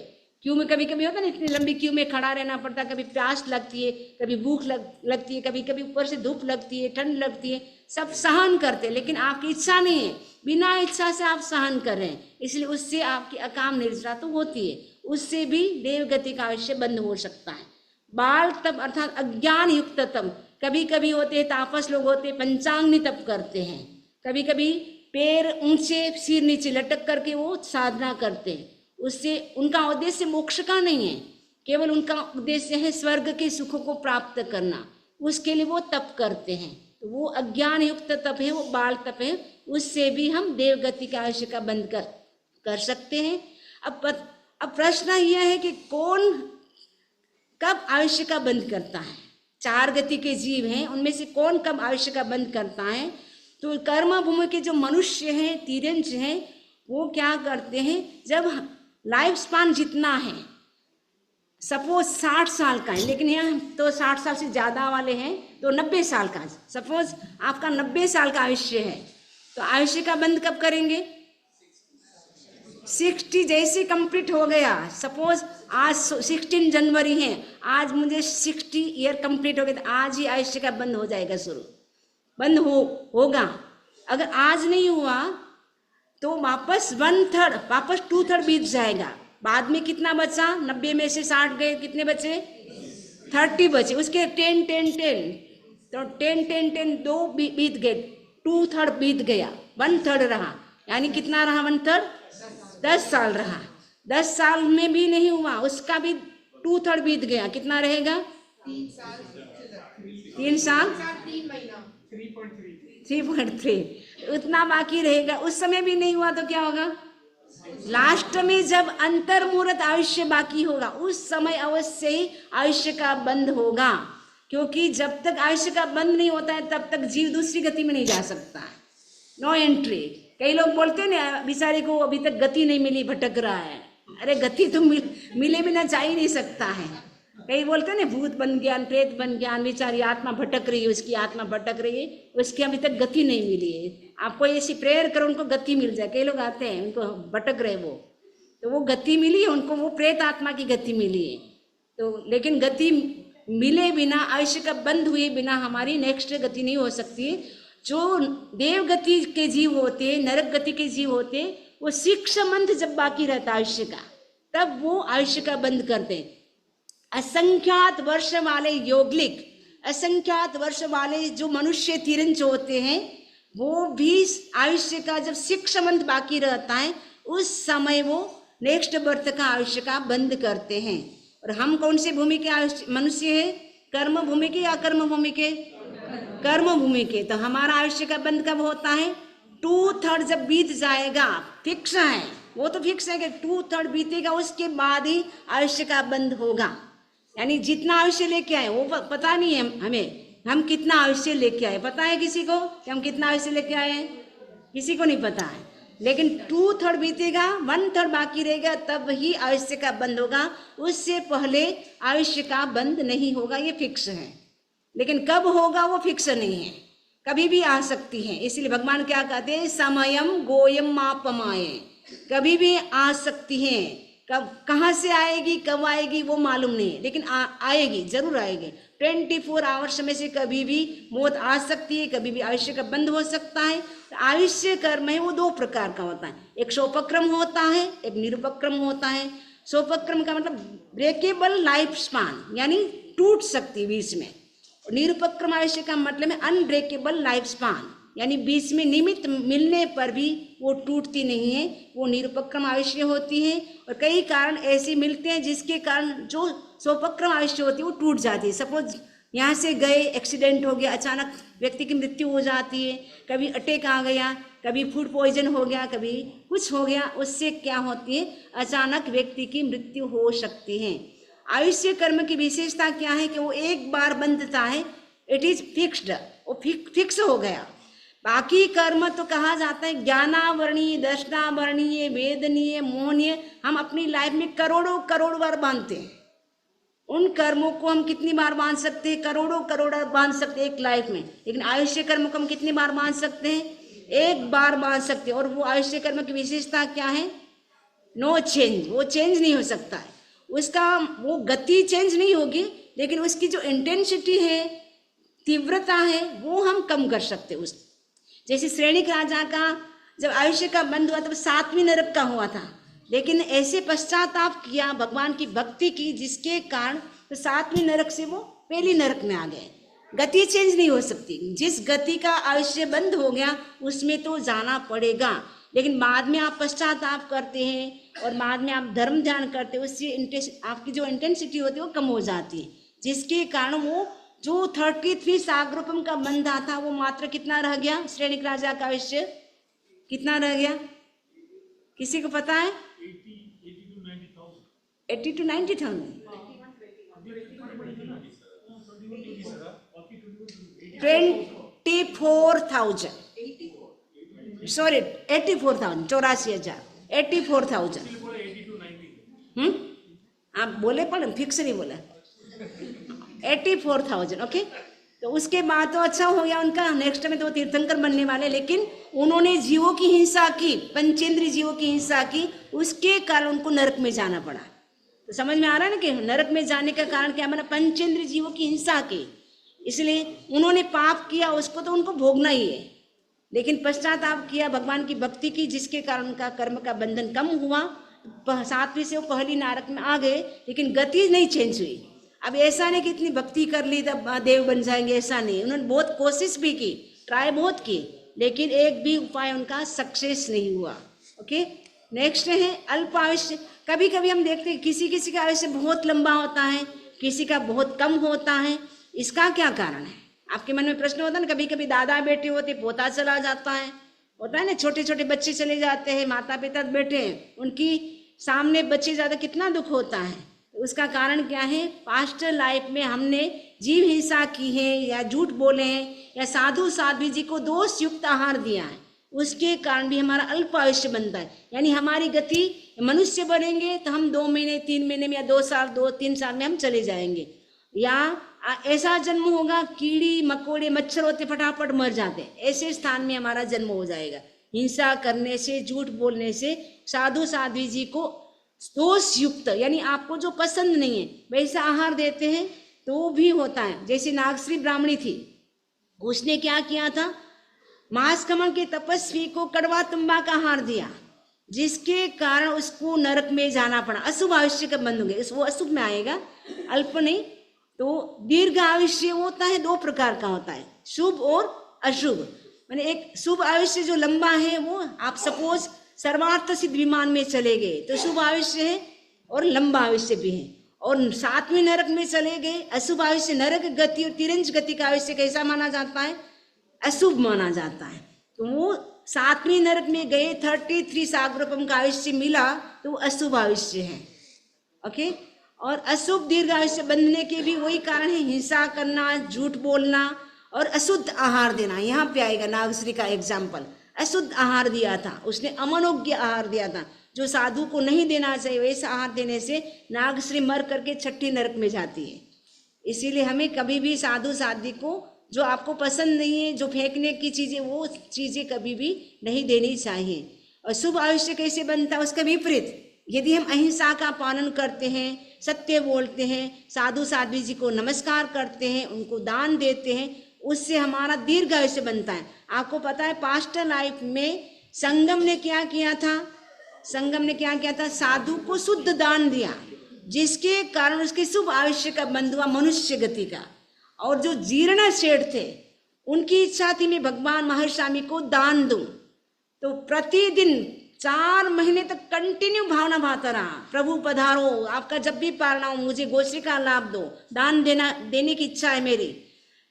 क्यू में कभी कभी होता है ना, इतनी लंबी क्यू में खड़ा रहना पड़ता है, कभी प्यास लगती है, कभी भूख लगती है, कभी कभी ऊपर से धूप लगती है, ठंड लगती है, सब सहन करते, लेकिन आपकी इच्छा नहीं है, बिना इच्छा से आप सहन कर रहे हैं, इसलिए उससे आपकी अकाम निर्जरा तो होती है, उससे भी देवगति का आयुष्य बंद हो सकता है। बाल तप अर्थात अज्ञान युक्त तप, कभी कभी होते हैं तापस लोग होते हैं पंचांगनी तप करते हैं, कभी कभी पैर ऊंचे सिर नीचे लटक करके वो साधना करते हैं, उससे उनका उद्देश्य मोक्ष का नहीं है, केवल उनका उद्देश्य है स्वर्ग के सुखों को प्राप्त करना, उसके लिए वो तप करते हैं। तो वो अज्ञान युक्त तप है, वो बाल तप है, उससे भी हम देवगति का आयुष्य का बंद कर सकते हैं। अब प्रश्न यह है कि कौन कब आयुष्य का बंद करता है? 4 गति के जीव हैं, उनमें से कौन कब आयुष्य का बंद करता है? तो कर्म भूमि के जो मनुष्य हैं, तिरंज हैं, वो क्या करते हैं, जब लाइफ स्पान जितना है, सपोज 60 साल का है, लेकिन यहाँ तो 60 साल से ज़्यादा वाले हैं तो 90 साल का, सपोज आपका 90 साल का आयुष्य है, तो आयुष्य का बंद कब करेंगे? 60 जैसे कंप्लीट हो गया, सपोज आज 16 जनवरी है, आज मुझे 60 ईयर कंप्लीट हो गए, तो आज ही आयुष्य का बंद हो जाएगा, शुरू बंद होगा। अगर आज नहीं हुआ तो वापस 1/3 वापस 2/3 बीत जाएगा, बाद में कितना बचा? 90 में से 60 गए, कितने बचे? 30 बचे, उसके 10 10 10 तो 10 10 10 2 बीत गए, 2/3 बीत गया, 1/3 रहा, यानी कितना रहा? 1/3 10 साल रहा, 10 साल में भी नहीं हुआ, उसका भी 2/3 बीत गया, कितना रहेगा? 3 साल 3.3 उतना बाकी रहेगा, उस समय भी नहीं हुआ तो क्या होगा? लास्ट में जब अंतर मुहूर्त आयुष्य बाकी होगा, उस समय अवश्य ही आयुष्य का बंद होगा, क्योंकि जब तक आयुष्य का बंद नहीं होता है तब तक जीव दूसरी गति में नहीं जा सकता है, नो एंट्री। कई लोग बोलते हैं ना, बेचारे को अभी तक गति नहीं मिली, भटक रहा है। अरे गति तो मिले बिना जा ही नहीं सकता है। कई बोलते हैं ना, भूत बन ज्ञान, प्रेत बन ज्ञान, बेचारी आत्मा भटक रही है, उसकी आत्मा भटक रही है, उसकी अभी तक गति नहीं मिली है। आपको ऐसी प्रेयर करो उनको गति मिल जाए। कई लोग आते हैं, उनको भटक रहे वो, तो वो गति मिली है उनको, वो प्रेत आत्मा की गति मिली है। तो लेकिन गति मिले बिना, आयुष्य का बंद हुए बिना हमारी नेक्स्ट गति नहीं हो सकती। जो देव गति के जीव होते, नरक गति के जीव होते, वो 6 मंथ जब बाकी रहता आयुष्य का, तब वो आयुष्य का बंद करते हैं। असंख्यात वर्ष वाले योगलिक, असंख्यात वर्ष वाले जो मनुष्य तिरंज होते हैं, वो भी आयुष्य का जब 6 मंथ बाकी रहता है, उस समय वो नेक्स्ट बर्थ का आयुष्य का बंद करते हैं। और हम कौन से भूमि के मनुष्य हैं? कर्म भूमि के या कर्म भूमि के? कर्म भूमि के। तो हमारा आयुष्य का बंद कब होता है? 2/3 जब बीत जाएगा, फिक्स है वो, तो फिक्स है कि 2/3 बीतेगा, उसके बाद ही आयुष्य का बंद होगा। यानी जितना आयुष्य लेके आए वो पता नहीं है हमें, हम कितना आयुष्य लेके आए पता है किसी को कि हम कितना आयुष्य लेके आए हैं? किसी को नहीं पता है। लेकिन 2/3 बीतेगा, 1/3 बाकी रहेगा, तब ही आयुष्य का बंद होगा, उससे पहले आयुष्य का बंद नहीं होगा, ये फिक्स है। लेकिन कब होगा वो फिक्स नहीं है, कभी भी आ सकती है। इसलिए भगवान क्या कहते हैं? समयम गोयम मापमाय, कभी भी आ सकती है। कब कहाँ से आएगी, कब आएगी वो मालूम नहीं है, लेकिन आएगी, जरूर आएगी। 24 आवर्स में से कभी भी मौत आ सकती है, कभी भी आयुष्य का बंद हो सकता है। तो आयुष्य कर्म है वो 2 प्रकार का होता है, एक सोपक्रम होता है, एक निरुपक्रम होता है। सोपक्रम का मतलब ब्रेकेबल लाइफ स्पान, यानी टूट सकती बीच में, निरुपक्रम आयुष्य का मतलब है अनब्रेकेबल लाइफ स्पान, यानी बीच में निमित्त मिलने पर भी वो टूटती नहीं है, वो निरुपक्रम आयुष्य होती है। और कई कारण ऐसे मिलते हैं जिसके कारण जो स्वोपक्रम आयुष्य होती है वो टूट जाती है। सपोज यहाँ से गए, एक्सीडेंट हो गया, अचानक व्यक्ति की मृत्यु हो जाती है, कभी अटैक आ गया, कभी फूड पॉइजन हो गया, कभी कुछ हो गया, उससे क्या होती है, अचानक व्यक्ति की मृत्यु हो सकती है। आयुष्य कर्म की विशेषता क्या है कि वो एक बार बंधता है, इट इज फिक्स्ड, वो फिक्स हो गया। बाकी कर्म तो कहा जाता है ज्ञानावरणीय, दर्शनावरणीय, वेदनीय, मोहनीय, हम अपनी लाइफ में करोड़ों बार बांधते हैं। उन कर्मों को हम कितनी बार बांध सकते हैं, करोड़ों बांध सकते हैं एक लाइफ में। लेकिन आयुष्य कर्म को हम कितनी बार बांध सकते हैं, एक बार बांध सकते हैं। और वो आयुष्य कर्म की विशेषता क्या है, नो चेंज, वो चेंज नहीं हो सकता है, उसका वो गति चेंज नहीं होगी, लेकिन उसकी जो इंटेंसिटी है, तीव्रता है, वो हम कम कर सकते हैं। उस जैसे श्रेणिक राजा का जब आयुष्य का बंद हुआ तब 7वीं नरक का हुआ था, लेकिन ऐसे पश्चाताप किया, भगवान की भक्ति की, जिसके कारण तो 7वीं नरक से वो पहली नरक में आ गए। गति चेंज नहीं हो सकती, जिस गति का आयुष्य बंद हो गया उसमें तो जाना पड़ेगा। लेकिन बाद में आप पश्चाताप करते हैं और बाद में आप धर्म ध्यान करते हैं, उससे आपकी जो इंटेंसिटी होती है वो कम हो जाती है, जिसके कारण वो जो 33 सागरोपम का बंधा था वो मात्र कितना रह गया, श्रेणिक राजा का आयुष्य कितना रह गया, किसी को पता है? 80 to 90,000, 24,000, सॉरी 84,000, 84,000, 84,000। आप बोले पर फिक्स नहीं बोला, 84,000। ओके, तो उसके बाद तो अच्छा हो गया उनका, नेक्स्ट में तो तीर्थंकर बनने वाले, लेकिन उन्होंने जीवों की हिंसा की, पंचेंद्रिय जीवों की हिंसा की, उसके कारण उनको नरक में जाना पड़ा। तो समझ में आ रहा है ना कि नरक में जाने का कारण क्या बना, पंचेंद्रिय जीवों की हिंसा की, इसलिए उन्होंने पाप किया, उसको तो उनको भोगना ही है। लेकिन पश्चाताप किया, भगवान की भक्ति की, जिसके कारण उनका कर्म का बंधन कम हुआ, 7वीं से वो पहली नरक में आ गए, लेकिन गति नहीं चेंज हुई। अब ऐसा नहीं कि इतनी भक्ति कर ली तब देव बन जाएंगे, ऐसा नहीं, उन्होंने बहुत कोशिश भी की, ट्राई बहुत की, लेकिन एक भी उपाय उनका सक्सेस नहीं हुआ। ओके, नेक्स्ट है अल्प आयुष्य। कभी कभी हम देखते हैं किसी किसी का आयुष्य बहुत लंबा होता है, किसी का बहुत कम होता है, इसका क्या कारण है? आपके मन में प्रश्न होता है ना, कभी कभी दादा बेटे होते, पोता चला जाता है, होता है ना, छोटे छोटे बच्चे चले जाते हैं, माता पिता बैठे हैं, उनकी सामने बच्चे ज्यादा, कितना दुख होता है। उसका कारण क्या है, पास्ट लाइफ में हमने जीव हिंसा की है, या झूठ बोले हैं, या साधु साध्वी जी को दोष युक्त आहार दिया है, उसके कारण भी हमारा अल्प आयुष्य बनता है। यानी हमारी गति, मनुष्य बनेंगे तो हम 2 महीने 3 महीने में, या 2 साल 2-3 साल में हम चले जाएंगे, या ऐसा जन्म होगा कीड़ी मकोड़े मच्छर होते फटाफट मर जाते, ऐसे स्थान में हमारा जन्म हो जाएगा। हिंसा करने से, झूठ बोलने से, साधु साध्वी जी को दोष युक्त, यानी आपको जो पसंद नहीं है वैसा आहार देते हैं तो भी होता है। जैसे नागश्री ब्राह्मणी थी, उसने क्या किया था, मांस कमल के तपस्वी को कड़वा तुम्बा का आहार दिया, जिसके कारण उसको नरक में जाना पड़ा। अशुभ आयुष्य का बंध हो गया, वो अशुभ में आएगा, अल्प नहीं। तो दीर्घ आयुष्य होता है, 2 प्रकार का होता है, शुभ और अशुभ। मैंने एक शुभ आयुष्य जो लंबा है, वो आप सपोज सर्वार्थ सिद्ध विमान में चले गए तो शुभ आयुष्य है, और लंबा आयुष्य भी है। और 7वीं नरक में चले गए, अशुभ आयुष्य, नरक गति और तिरंज गति का आयुष्य कैसा माना जाता है, अशुभ माना जाता है। तो वो 7वीं नरक में गए, 33 सागरोपम का आयुष्य मिला, तो वो अशुभ आयुष्य है। ओके, और अशुभ दीर्घ आयुष्य बंधने के भी वही कारण है, हिंसा करना, झूठ बोलना और अशुद्ध आहार देना। यहाँ पे आएगा नागश्री का एग्जाम्पल, अशुद्ध आहार दिया था उसने, अमनोज्ञ आहार दिया था, जो साधु को नहीं देना चाहिए, वैसा आहार देने से नागश्री मर करके 6ठी नरक में जाती है। इसीलिए हमें कभी भी साधु साध्वी को, जो आपको पसंद नहीं है, जो फेंकने की चीजें, वो चीजें कभी भी नहीं देनी चाहिए। और शुभ आयुष्य कैसे बनता है, उसका विपरीत, यदि हम अहिंसा का पालन करते हैं, सत्य बोलते हैं, साधु साध्वी जी को नमस्कार करते हैं, उनको दान देते हैं, उससे हमारा दीर्घ आयुष्य बनता है। आपको पता है पास्ट लाइफ में संगम ने क्या किया था, संगम ने क्या किया था, साधु को शुद्ध दान दिया, जिसके कारण उसके शुभ आयुष्य का बंध हुआ, मनुष्य गति का। और जो जीर्ण सेठ थे उनकी इच्छा थी मैं भगवान महर्षि स्वामी को दान दूं। तो प्रतिदिन 4 महीने तक कंटिन्यू भावना भाता रहा, प्रभु पधारो, आपका जब भी पालना हो मुझे गोश्री का लाभ दो, दान देने की इच्छा है मेरी।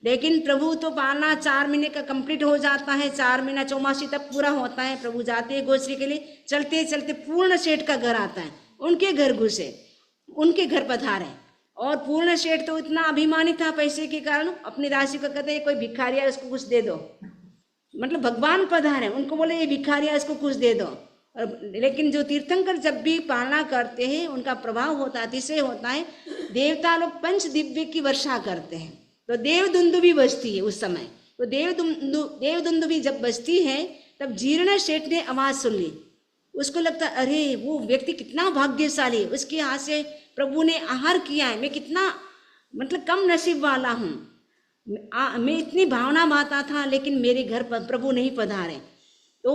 लेकिन प्रभु तो पालना 4 महीने का कंप्लीट हो जाता है, 4 महीना चौमासी तक पूरा होता है। प्रभु जाते हैं गोश्री के लिए, चलते चलते पूर्ण सेठ का घर आता है, उनके घर घुसे, उनके घर पधारे। और पूर्ण सेठ तो इतना अभिमानी था पैसे के कारण, अपनी राशि को कहते हैं कोई भिखारी है उसको कुछ दे दो, मतलब भगवान पधारे, उनको बोले ये भिखारी है इसको कुछ दे दो। लेकिन जो तीर्थंकर जब भी पालना करते हैं उनका प्रभाव होता है, अतिशय होता है। देवता लोग पंच दिव्य की वर्षा करते हैं, तो देव दुंदुभी बजती है उस समय। तो देव दुंदुभी जब बजती है तब जीर्ण सेठ ने आवाज सुन ली। उसको लगता अरे वो व्यक्ति कितना भाग्यशाली, उसके हाथ से प्रभु ने आहार किया है, मैं कितना मतलब कम नसीब वाला हूँ, मैं इतनी भावना भाता था लेकिन मेरे घर पर प्रभु नहीं पधारे। तो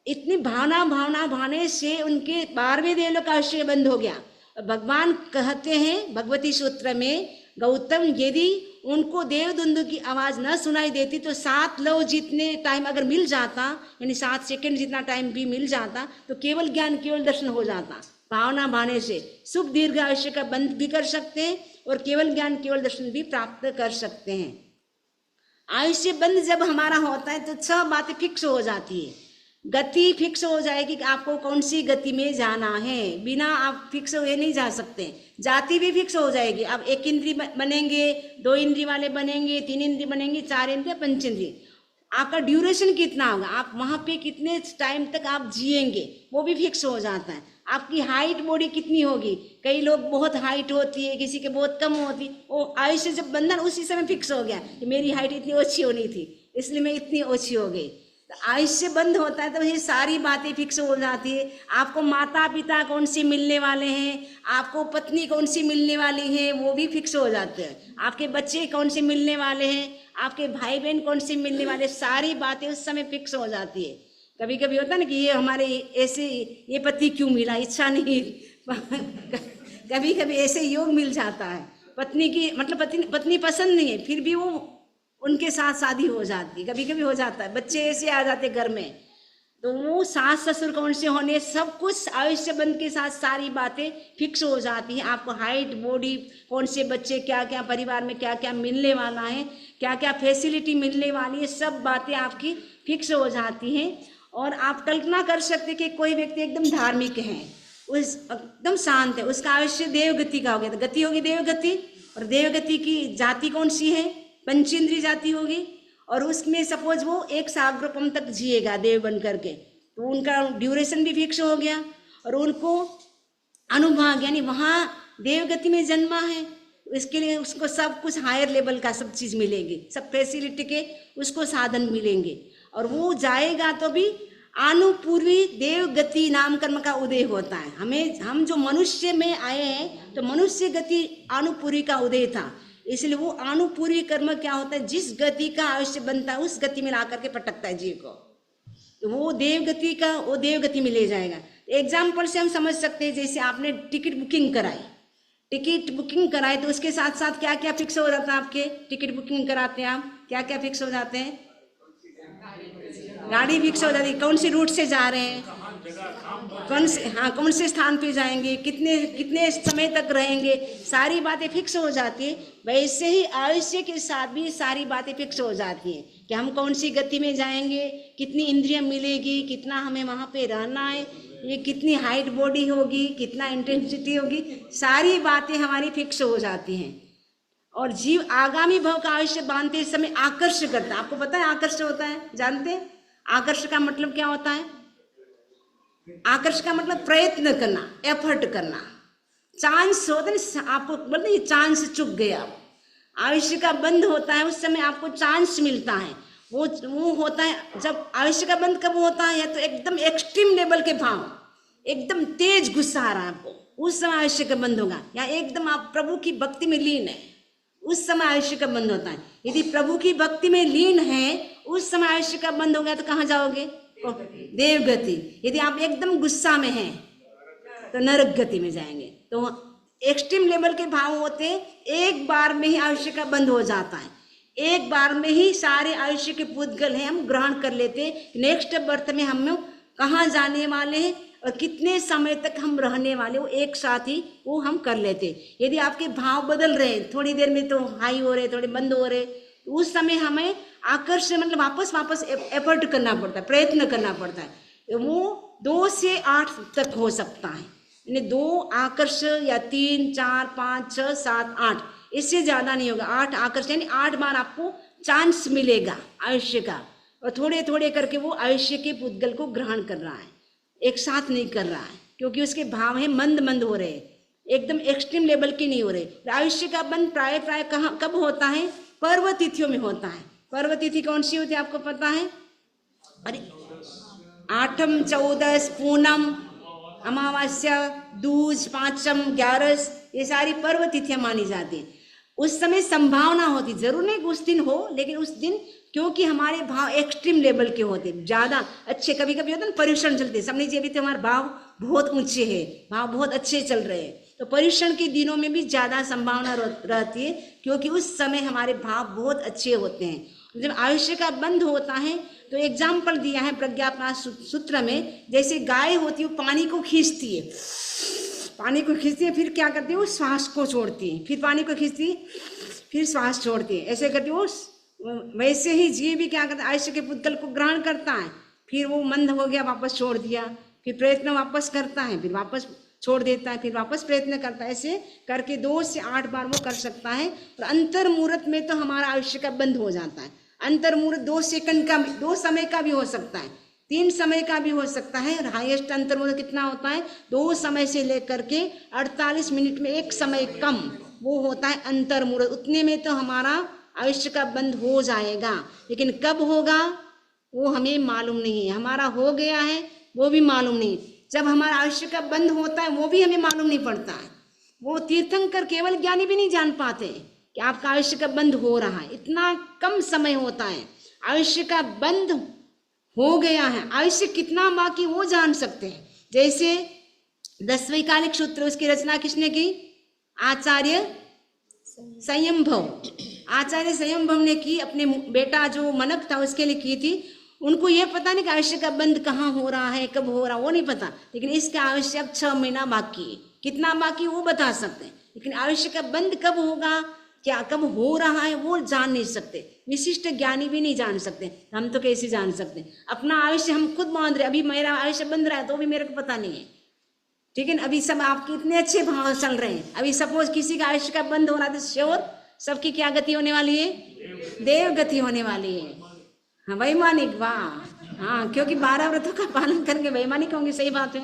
इतनी भावना भाने से उनके 12वें देवलोक का आश्रय बंद हो गया। भगवान कहते हैं भगवती सूत्र में, गौतम यदि उनको देवदुंदु की आवाज न सुनाई देती तो 7 लव जितने टाइम अगर मिल जाता, यानी 7 सेकंड जितना टाइम भी मिल जाता, तो केवल ज्ञान केवल दर्शन हो जाता। भावना भाने से शुभ दीर्घ आयुष्य का बंध भी कर सकते हैं और केवल ज्ञान केवल दर्शन भी प्राप्त कर सकते हैं। आयुष्य बंध जब हमारा होता है तो 6 बातें फिक्स हो जाती है। गति फिक्स हो जाएगी कि आपको कौन सी गति में जाना है, बिना आप फिक्स हुए नहीं जा सकते। जाति भी फिक्स हो जाएगी, आप 1 इंद्री बनेंगे, 2 इंद्री वाले बनेंगे, 3 इंद्री बनेंगे, 4 इंद्री, 5 इंद्री। आपका ड्यूरेशन कितना होगा, आप वहाँ पे कितने टाइम तक आप जिएंगे, वो भी फिक्स हो जाता है। आपकी हाइट बॉडी कितनी होगी, कई लोग बहुत हाइट होती है, किसी के बहुत कम होती, वो आयुष्य जब बंधन उसी समय फिक्स हो गया कि मेरी हाइट इतनी ओछी होनी थी इसलिए मैं इतनी ओछी हो गई। तो आयुष्य बंद होता है तो ये सारी बातें फिक्स हो जाती है। आपको माता पिता कौन सी मिलने वाले हैं, आपको पत्नी कौन सी मिलने वाली है, वो भी फिक्स हो जाते हैं। आपके बच्चे कौन से मिलने वाले हैं, आपके भाई बहन कौन से मिलने वाले, सारी बातें उस समय फिक्स हो जाती है। कभी कभी होता है ना कि ये हमारे ऐसे ये पति क्यों मिला, इच्छा नहीं कभी कभी ऐसे योग मिल जाता है, पत्नी की मतलब पत्नी पसंद नहीं है फिर भी वो उनके साथ शादी हो जाती है, कभी कभी हो जाता है, बच्चे ऐसे आ जाते घर में, तो वो सास ससुर कौन से होने, सब कुछ आयुष्य बंध के साथ सारी बातें फिक्स हो जाती हैं। आपको हाइट बॉडी कौन से बच्चे, क्या क्या परिवार में क्या क्या मिलने वाला है, क्या क्या फैसिलिटी मिलने वाली है, सब बातें आपकी फिक्स हो जाती हैं। और आप कल्पना कर सकते कि कोई व्यक्ति एकदम धार्मिक है, उस एकदम शांत है, उसका आयुष्य देवगति का हो गया, तो गति होगी देवगति। और देवगति की जाति कौन सी है, पंचेंद्री जाति होगी। और उसमें सपोज वो 1 साग्रपम तक जिएगा देव बन करके, तो उनका ड्यूरेशन भी फिक्स हो गया। और उनको अनुभाग यानी वहाँ देवगति में जन्मा है, इसके लिए उसको सब कुछ हायर लेवल का सब चीज़ मिलेगी, सब फैसिलिटी के उसको साधन मिलेंगे। और वो जाएगा तो भी अनुपूर्वी देवगति नाम कर्म का उदय होता है। हम जो मनुष्य में आए हैं तो मनुष्य गति अनुपूर्वी का उदय था, इसलिए वो अनुपूर्वी कर्म क्या होता है, जिस गति का आयुष्य बनता है उस गति में ला करके पटकता है जीव को, तो वो देवगति में ले जाएगा। एग्जाम्पल से हम समझ सकते हैं, जैसे आपने टिकट बुकिंग कराई तो उसके साथ साथ क्या क्या फिक्स हो जाता है। आपके टिकट बुकिंग कराते हैं आप, क्या क्या फिक्स हो जाते हैं, गाड़ी फिक्स हो जाती है, कौन से रूट से जा रहे हैं, कौन से स्थान पे जाएंगे, कितने समय तक रहेंगे, सारी बातें फिक्स हो जाती है। वैसे ही आयुष्य के साथ भी सारी बातें फिक्स हो जाती हैं कि हम कौन सी गति में जाएंगे, कितनी इंद्रियां मिलेगी, कितना हमें वहाँ पे रहना है, ये कितनी हाइट बॉडी होगी, कितना इंटेंसिटी होगी, सारी बातें हमारी फिक्स हो जाती हैं। और जीव आगामी भव का आयुष्य बांधते समय आकर्ष करता है। आपको पता है आकर्ष होता है, जानते हैं आकर्ष का मतलब क्या होता है? आकर्ष का मतलब प्रयत्न करना, एफर्ट करना। चांस होता है, आपको बोलते ये चांस चुक गया, आयुष्य का बंद होता है उस समय आपको चांस मिलता है। वो होता है जब आयुष्य का बंद कब होता है, या तो एकदम एक्सट्रीम लेवल के भाव, एकदम तेज गुस्सा आ रहा है आपको, उस समय आयुष्य का बंद होगा। या एकदम आप प्रभु की भक्ति में लीन है, उस समय आयुष्य का बंद होता है। यदि प्रभु की भक्ति में लीन है उस समय आयुष्य का बंद हो गया तो कहाँ जाओगे? देवगति। यदि आप एकदम गुस्सा में हैं तो नरक गति में जाएंगे। तो एक्सट्रीम लेवल के भाव होते हैं, एक बार में ही आयुष्य का बंध हो जाता है, एक बार में ही सारे आयुष्य के पूतगल हैं हम ग्रहण कर लेते हैं। नेक्स्ट बर्थ में हम कहाँ जाने वाले हैं और कितने समय तक हम रहने वाले, वो एक साथ ही वो हम कर लेते हैं। यदि आपके भाव बदल रहे हैं, थोड़ी देर में तो हाई हो रहे, थोड़े बंद हो रहे, उस समय हमें आकर्षण मतलब वापस एफर्ट करना पड़ता है, प्रयत्न करना पड़ता है। वो 2 से 8 तक हो सकता है, यानी 2 आकर्ष या 3, 4, 5, 6, 7, 8, इससे ज़्यादा नहीं होगा। 8 आकर्ष यानी 8 बार आपको चांस मिलेगा आयुष्य का, और थोड़े थोड़े करके वो आयुष्य के पूतगल को ग्रहण कर रहा है, एक साथ नहीं कर रहा है, क्योंकि उसके भाव है मंद मंद हो रहे, एकदम एक्सट्रीम लेवल के नहीं हो रहे। आयुष्य का बंध प्राय कहाँ कब होता है? पर्व तिथियों में होता है। पर्व तिथि कौन सी होती है आपको पता है? अरे 8, 14, पूनम, अमावस्या, दूज, 5, 11, ये सारी पर्व तिथियां मानी जाती हैं। उस समय संभावना होती, जरूर नहीं कि उस दिन हो, लेकिन उस दिन क्योंकि हमारे भाव एक्सट्रीम लेवल के होते, ज़्यादा अच्छे, कभी कभी होता है ना पर्युषण चलते, समझ लीजिए अभी तो हमारे भाव बहुत ऊंचे हैं, भाव बहुत अच्छे चल रहे हैं, तो पर्युषण के दिनों में भी ज़्यादा संभावना रहती है, क्योंकि उस समय हमारे भाव बहुत अच्छे होते हैं। जब आयुष्य का बंध होता है तो एग्जाम्पल दिया है प्रज्ञापाश सूत्र में, जैसे गाय होती है वो पानी को खींचती है, पानी को खींचती है, फिर क्या करती है वो श्वास को छोड़ती है, फिर पानी को खींचती है, फिर श्वास छोड़ती है, ऐसे करती है वो। वैसे ही जीव भी क्या करता है, आयुष्य के पूतगल को ग्रहण करता है, फिर वो मंद हो गया वापस छोड़ दिया, फिर प्रयत्न वापस करता है, फिर वापस छोड़ देता है, फिर वापस प्रयत्न करता है, ऐसे करके 2 से 8 बार वो कर सकता है। और अंतर मुहूर्त में तो हमारा आयुष्य का बंध हो जाता है। अंतर मुहूर्त 2 सेकंड का, 2 समय का भी हो सकता है, 3 समय का भी हो सकता है, और हाईएस्ट अंतर मुहूर्त कितना होता है? 2 समय से लेकर के 48 मिनट में 1 समय कम वो होता है अंतर मुहूर्त। उतने में तो हमारा आयुष्य का बंध हो जाएगा, लेकिन कब होगा वो हमें मालूम नहीं है। हमारा हो गया है वो भी मालूम नहीं, जब हमारा आयुष्य का बंध होता है वो भी हमें मालूम नहीं पड़ता है। वो तीर्थंकर केवल ज्ञानी भी नहीं जान पाते कि आपका आयुष्य का बंध हो रहा है, इतना कम समय होता है। आयुष्य का बंध हो गया है, आयुष्य कितना बाकी वो जान सकते हैं। जैसे 10 वैकालिक सूत्र, उसकी रचना किसने की? आचार्य संयंभव। आचार्य संयंभव ने की, अपने बेटा जो मनक था उसके लिए की थी। उनको ये पता नहीं कि आयुष्य का बंध कहाँ हो रहा है, कब हो रहा, वो नहीं पता, लेकिन इसका आयुष्य अब 6 महीना बाकी है, कितना बाकी वो बता सकते हैं, लेकिन आयुष्य का बंध कब होगा, क्या कब हो रहा है वो जान नहीं सकते। विशिष्ट ज्ञानी भी नहीं जान सकते, हम तो कैसे जान सकते हैं? अपना आयुष्य हम खुद बांध रहे, अभी मेरा आयुष्य बंध रहा है तो भी मेरे को पता नहीं है, ठीक है ना। अभी सब आपके इतने अच्छे भाव चल रहे हैं, अभी सपोज किसी का आयुष्य का बंद हो रहा है तो श्योर सबकी क्या गति होने वाली है? देव गति होने वाली है। हाँ, वैमानिक, वाह, हाँ, क्योंकि 12 व्रतों का पालन करके वैमानिक होंगे, सही बात है।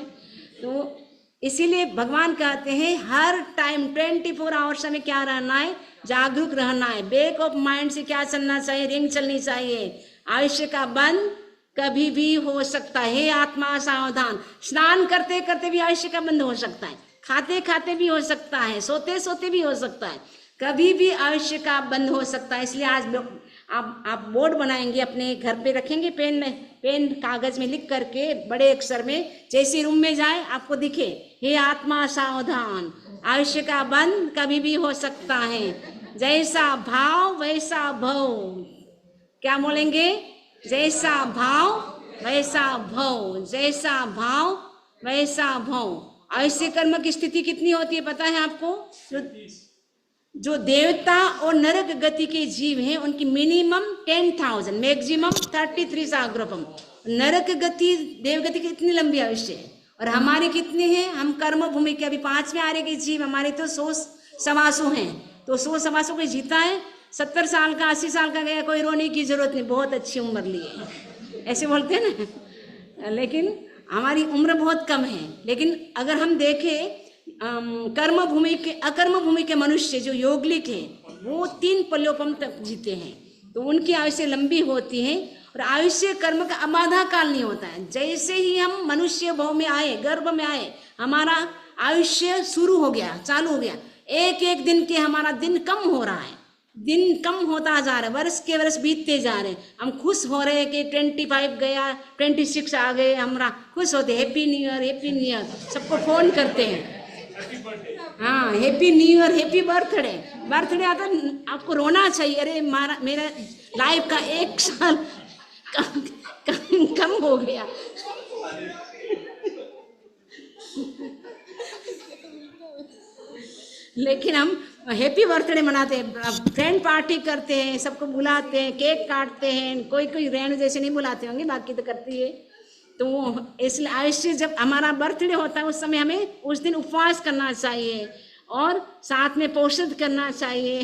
तो इसीलिए भगवान कहते हैं हर टाइम 24 आवर्स में क्या रहना है? जागरूक रहना है। बैक ऑफ माइंड से क्या चलना चाहिए? रिंग चलनी चाहिए। आयुष्य का बंध कभी भी हो सकता है, आत्मा सावधान। स्नान करते करते भी आयुष्य का बंध हो सकता है, खाते खाते भी हो सकता है, सोते सोते भी हो सकता है, कभी भी आयुष्य का बंध हो सकता है। इसलिए आज आप बोर्ड बनाएंगे, अपने घर पे रखेंगे, पेन कागज में लिख करके बड़े अक्षर में, जैसे रूम में जाए आपको दिखे, हे आत्मा सावधान, आयुष्य का बंध कभी भी हो सकता है। जैसा भाव वैसा भव। क्या बोलेंगे? जैसा भाव वैसा भव, जैसा भाव वैसा भव। आयुष्य कर्म की स्थिति कितनी होती है पता है आपको? जो देवता और नरक गति के जीव हैं उनकी मिनिमम 10,000, मैक्सिमम 33 साग्रपम। नरक गति, देवगति की इतनी लंबी आयुष्य है, और हमारे कितने हैं? हम कर्म भूमि के अभी 5वें आरे के जीव, हमारे तो 100 सवासु हैं, तो 100 सवासु को जीता है। 70 साल का, 80 साल का गया, कोई रोने की जरूरत नहीं, बहुत अच्छी उम्र ली है, ऐसे बोलते हैं ना। लेकिन हमारी उम्र बहुत कम है। लेकिन अगर हम देखें कर्म भूमि के, अकर्म भूमि के मनुष्य जो योगलिक हैं वो 3 पल्योपम तक जीते हैं, तो उनकी आयुष्य लंबी होती है। और आयुष्य कर्म का अबाधा काल नहीं होता है। जैसे ही हम मनुष्य भाव में आए, गर्भ में आए, हमारा आयुष्य शुरू हो गया, चालू हो गया। एक एक दिन के हमारा दिन कम हो रहा है, दिन कम होता जा रहा है, वर्ष के वर्ष बीतते जा रहे हैं। हम खुश हो रहे हैं कि 25 गया, 26 आ गए, हमारा खुश होते, happy new year, happy new year, सबको फोन करते हैं। हाँ, happy new year, happy birthday. Birthday आता आपको रोना चाहिए, अरे मेरा लाइफ का 1 साल कम हो गया। लेकिन हम हैप्पी बर्थडे मनाते हैं, फ्रेंड पार्टी करते हैं, सबको बुलाते हैं, केक काटते हैं, कोई रहने जैसे नहीं बुलाते होंगे, बाकी तो करती है। तो इसलिए आयुष्य जब हमारा बर्थडे होता है उस समय हमें उस दिन उपवास करना चाहिए और साथ में पोषण करना चाहिए,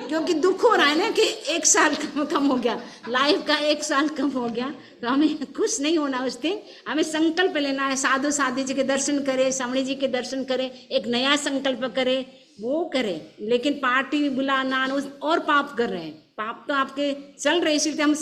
क्योंकि दुख हो रहा है ना कि 1 साल कम हो गया, लाइफ का 1 साल कम हो गया। तो हमें खुश नहीं होना उस दिन, हमें संकल्प लेना है, साधु साधी जी के दर्शन करें, सामणी जी के दर्शन करें, एक नया संकल्प करें, वो करें। लेकिन पार्टी बुलाना और पाप कर रहे हैं, पाप तो आपके चल रहे, इसलिए हम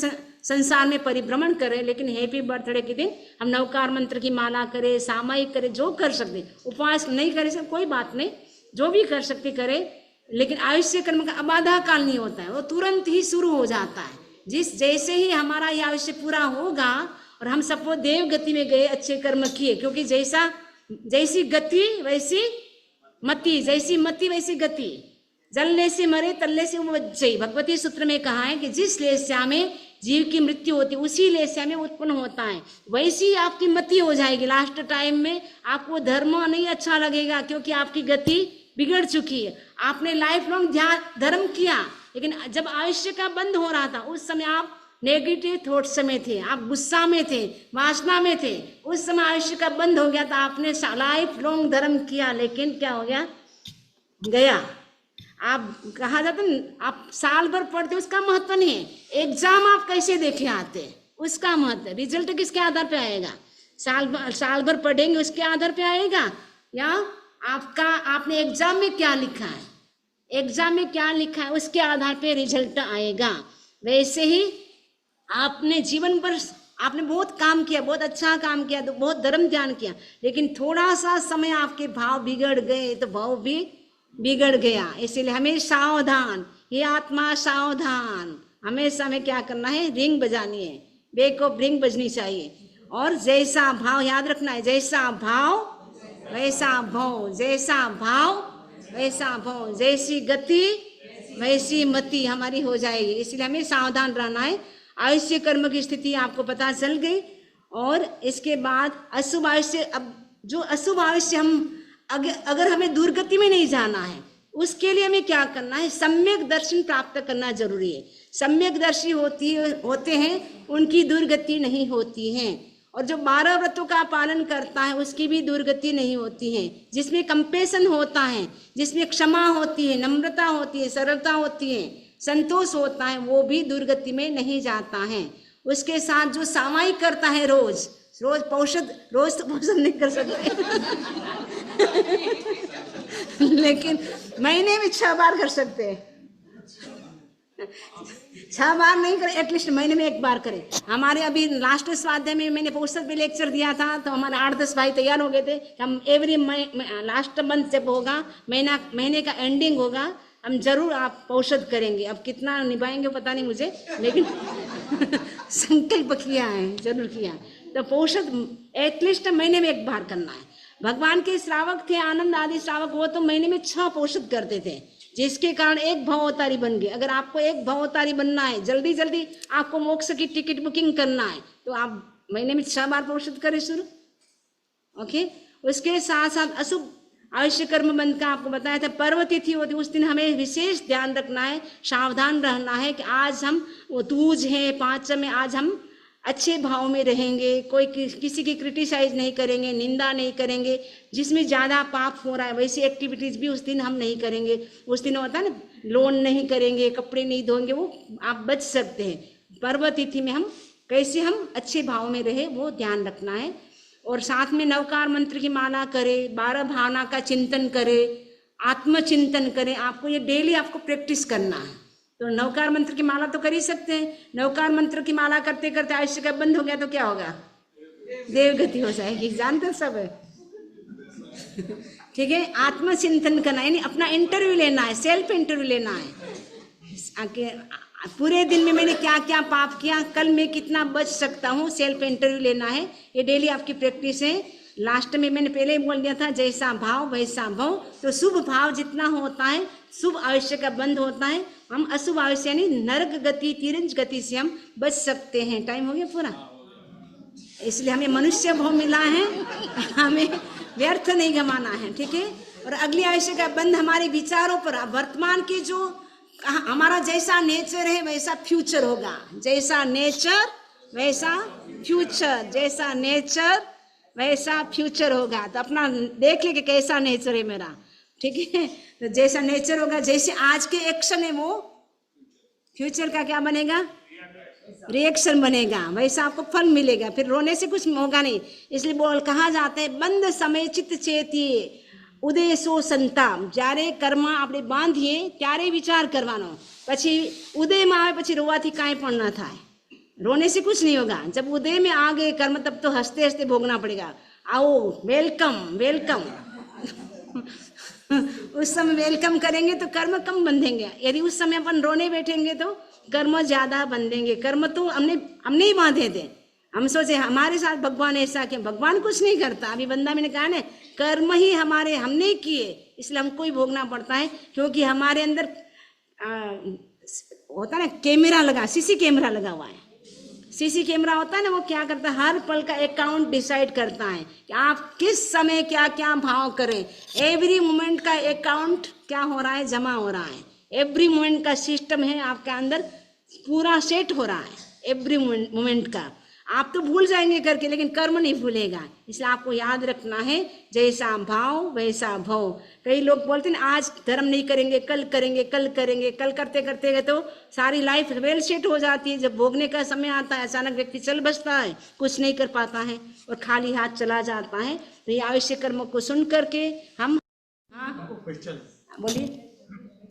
संसार में परिभ्रमण करें। लेकिन हैप्पी बर्थडे के दिन हम नवकार मंत्र की माला करें, सामायिक करें, जो कर सकते, उपवास नहीं करे सब कोई बात नहीं, जो भी कर सकते करें। लेकिन आयुष्य कर्म का अबाधा काल नहीं होता है, वो तुरंत ही शुरू हो जाता है। जैसे ही हमारा ये आयुष्य पूरा होगा और हम सबको देव गति में गए, अच्छे कर्म किए, क्योंकि जैसी गति वैसी मति, जैसी मति वैसी गति, जलने से मरे तलने से उपजई। भगवती सूत्र में कहा है कि जिस लेस्या में जीव की मृत्यु होती है उसी लेस्या में उत्पन्न होता है, वैसी आपकी मति हो जाएगी। लास्ट टाइम में आपको धर्म नहीं अच्छा लगेगा, क्योंकि आपकी गति बिगड़ चुकी है। आपने लाइफ लॉन्ग धर्म किया, लेकिन जब आयुष्य का बंद हो रहा था उस समय आप नेगेटिव थॉट्स में थे, आप गुस्सा में थे, वासना में थे, उस समय आयुष्य का बंद हो गया था, आपने लाइफ लॉन्ग धर्म किया, लेकिन क्या हो गया। आप कहा जाता ना, आप साल भर पढ़ते उसका महत्व नहीं है, एग्जाम आप कैसे देखे आते उसका महत्व है। रिजल्ट किसके आधार पे आएगा, साल भर पढ़ेंगे उसके आधार पे आएगा, या आपने एग्जाम में क्या लिखा है, एग्जाम में क्या लिखा है उसके आधार पे रिजल्ट आएगा। वैसे ही आपने जीवन पर आपने बहुत काम किया, बहुत अच्छा काम किया, तो बहुत धर्म ध्यान किया, लेकिन थोड़ा सा समय आपके भाव बिगड़ गए तो भाव भी बिगड़ गया। इसीलिए हमें सावधान, ये आत्मा सावधान, हमेशा हमें क्या करना है, रिंग बजानी है, बेक ऑफ रिंग बजनी चाहिए। और जैसा भाव याद रखना है, जैसा भाव वैसा भाव, जैसा भाव वैसा भाव, जैसी गति वैसी मति हमारी हो जाएगी। इसलिए हमें सावधान रहना है। आयुष्य कर्म की स्थिति आपको पता चल गई। और इसके बाद अशुभ आयुष्य, अब जो अशुभ आयुष्य हम अगर हमें दुर्गति में नहीं जाना है, उसके लिए हमें क्या करना है, सम्यक दर्शन प्राप्त करना जरूरी है। सम्यक दर्शी होते हैं उनकी दुर्गति नहीं होती है, और जो 12 व्रतों का पालन करता है उसकी भी दुर्गति नहीं होती है। जिसमें कंपेशन होता है, जिसमें क्षमा होती है, नम्रता होती है, सरलता होती है, संतोष होता है, वो भी दुर्गति में नहीं जाता है। उसके साथ जो सामायिक करता है, रोज पोषण, रोज तो पोषण नहीं कर सकते लेकिन महीने में 6 बार कर सकते हैं। 6 बार नहीं करें, एटलीस्ट महीने में 1 बार करें। हमारे अभी लास्ट स्वाध्याय में मैंने पोषण पे लेक्चर दिया था, तो हमारे 8-10 भाई तैयार हो गए थे। हम एवरी लास्ट मंथ जब होगा, महीने का एंडिंग होगा, हम जरूर आप पोषण करेंगे। अब कितना निभाएंगे पता नहीं मुझे, लेकिन संकल्प किया है, जरूर किया। तो पोषण एटलीस्ट महीने में 1 बार करना है। भगवान के श्रावक थे, आनंद आदि श्रावक, वो तो महीने में 6 पोषण करते थे, जिसके कारण 1 भवतारी बन गए। अगर आपको 1 भवतारी बनना है, जल्दी जल्दी आपको मोक्ष की टिकट बुकिंग करना है, तो आप महीने में 6 बार पोषण करें शुरू। ओके। उसके साथ साथ अशुभ आयुष्य कर्म बंध का आपको बताया था, पर्व तिथि होती, उस दिन हमें विशेष ध्यान रखना है, सावधान रहना है कि आज हम वो तूज है, पांचम में आज हम अच्छे भाव में रहेंगे, कोई किसी की क्रिटिसाइज नहीं करेंगे, निंदा नहीं करेंगे। जिसमें ज़्यादा पाप हो रहा है वैसी एक्टिविटीज़ भी उस दिन हम नहीं करेंगे। उस दिन होता है ना, लोन नहीं करेंगे, कपड़े नहीं धोएंगे, वो आप बच सकते हैं। पर्व तिथि में हम कैसे हम अच्छे भाव में रहे, वो ध्यान रखना है। और साथ में नवकार मंत्र की माला करें, 12 भावना का चिंतन करें, आत्मचिंतन करें। आपको ये डेली आपको प्रैक्टिस करना है। तो नवकार मंत्र की माला तो कर ही सकते हैं। नवकार मंत्र की माला करते करते आयुष्य का बंद हो गया तो क्या होगा, देवगति हो जाएगी, जानते सब है। ठीक है, आत्मचिंतन करना, यानी अपना इंटरव्यू लेना है, सेल्फ इंटरव्यू लेना है। पूरे दिन में मैंने क्या क्या पाप किया, कल मैं कितना बच सकता हूँ, सेल्फ इंटरव्यू लेना है। ये डेली आपकी प्रैक्टिस है। लास्ट में मैंने पहले ही बोल दिया था, जैसा भाव वैसा भव। तो शुभ भाव जितना होता है शुभ आयुष्य का बंध होता है, हम अशुभ आयुष्य यानी नरक गति तिरंज गति से हम बच सकते हैं। टाइम हो गया पूरा, इसलिए हमें मनुष्य भाव मिला है, हमें व्यर्थ नहीं गंवाना है, ठीक है। और अगली आयुष्य का बंध हमारे विचारों पर, वर्तमान के जो हमारा जैसा नेचर है वैसा फ्यूचर होगा, जैसा नेचर वैसा फ्यूचर, जैसा नेचर वैसा फ्यूचर होगा। तो अपना देख ले कि कैसा नेचर है मेरा, ठीक है। तो जैसा नेचर होगा, जैसे आज के एक्शन है वो फ्यूचर का क्या बनेगा, रिएक्शन बनेगा, वैसा आपको फल मिलेगा। फिर रोने से कुछ होगा नहीं, इसलिए बोल कहा जाता है बंद समय चित्त चेतिए ઉદય સો સંતાપ। જ્યારે કર્મ આપણે બાંધીએ ત્યારે વિચાર કરવાનો, પછી ઉદયમાં આવે પછી રોવાથી કાંઈ પણ ન થાય, रोने से कुछ नहीं होगा। जब उदय में आ गए कर्म तब तो हंसते हंसते भोगना पड़ेगा। आओ वेलकम वेलकम उस समय वेलकम करेंगे तो कर्म कम बंधेंगे, यदि उस समय अपन रोने बैठेंगे तो कर्म ज्यादा बंधेंगे। कर्म तो हमने ही बांधे थे, हम सोचे हमारे साथ भगवान ऐसा क्यों, भगवान कुछ नहीं करता। अभी बंदा मैंने कहा ना, कर्म ही हमारे हमने किए, इसलिए हमको ही भोगना पड़ता है। क्योंकि हमारे अंदर होता है ना कैमरा लगा, सीसी कैमरा लगा हुआ है। सीसी कैमरा होता है ना, वो क्या करता है, हर पल का अकाउंट डिसाइड करता है कि आप किस समय क्या क्या भाव करें। एवरी मोमेंट का अकाउंट क्या हो रहा है, जमा हो रहा है। एवरी मोमेंट का सिस्टम है आपके अंदर पूरा सेट हो रहा है, एवरी मोमेंट का। आप तो भूल जाएंगे करके, लेकिन कर्म नहीं भूलेगा। इसलिए आपको याद रखना है, जैसा भाव वैसा भव। कई लोग बोलते हैं आज धर्म नहीं करेंगे, कल करेंगे, कल करेंगे, कल करते करते तो सारी लाइफ वेल सेट हो जाती है। जब भोगने का समय आता है अचानक व्यक्ति चल बसता है, कुछ नहीं कर पाता है और खाली हाथ चला जाता है। तो ये आयुष्य कर्म को सुन करके हम, हाँ क्वेश्चन बोलिए।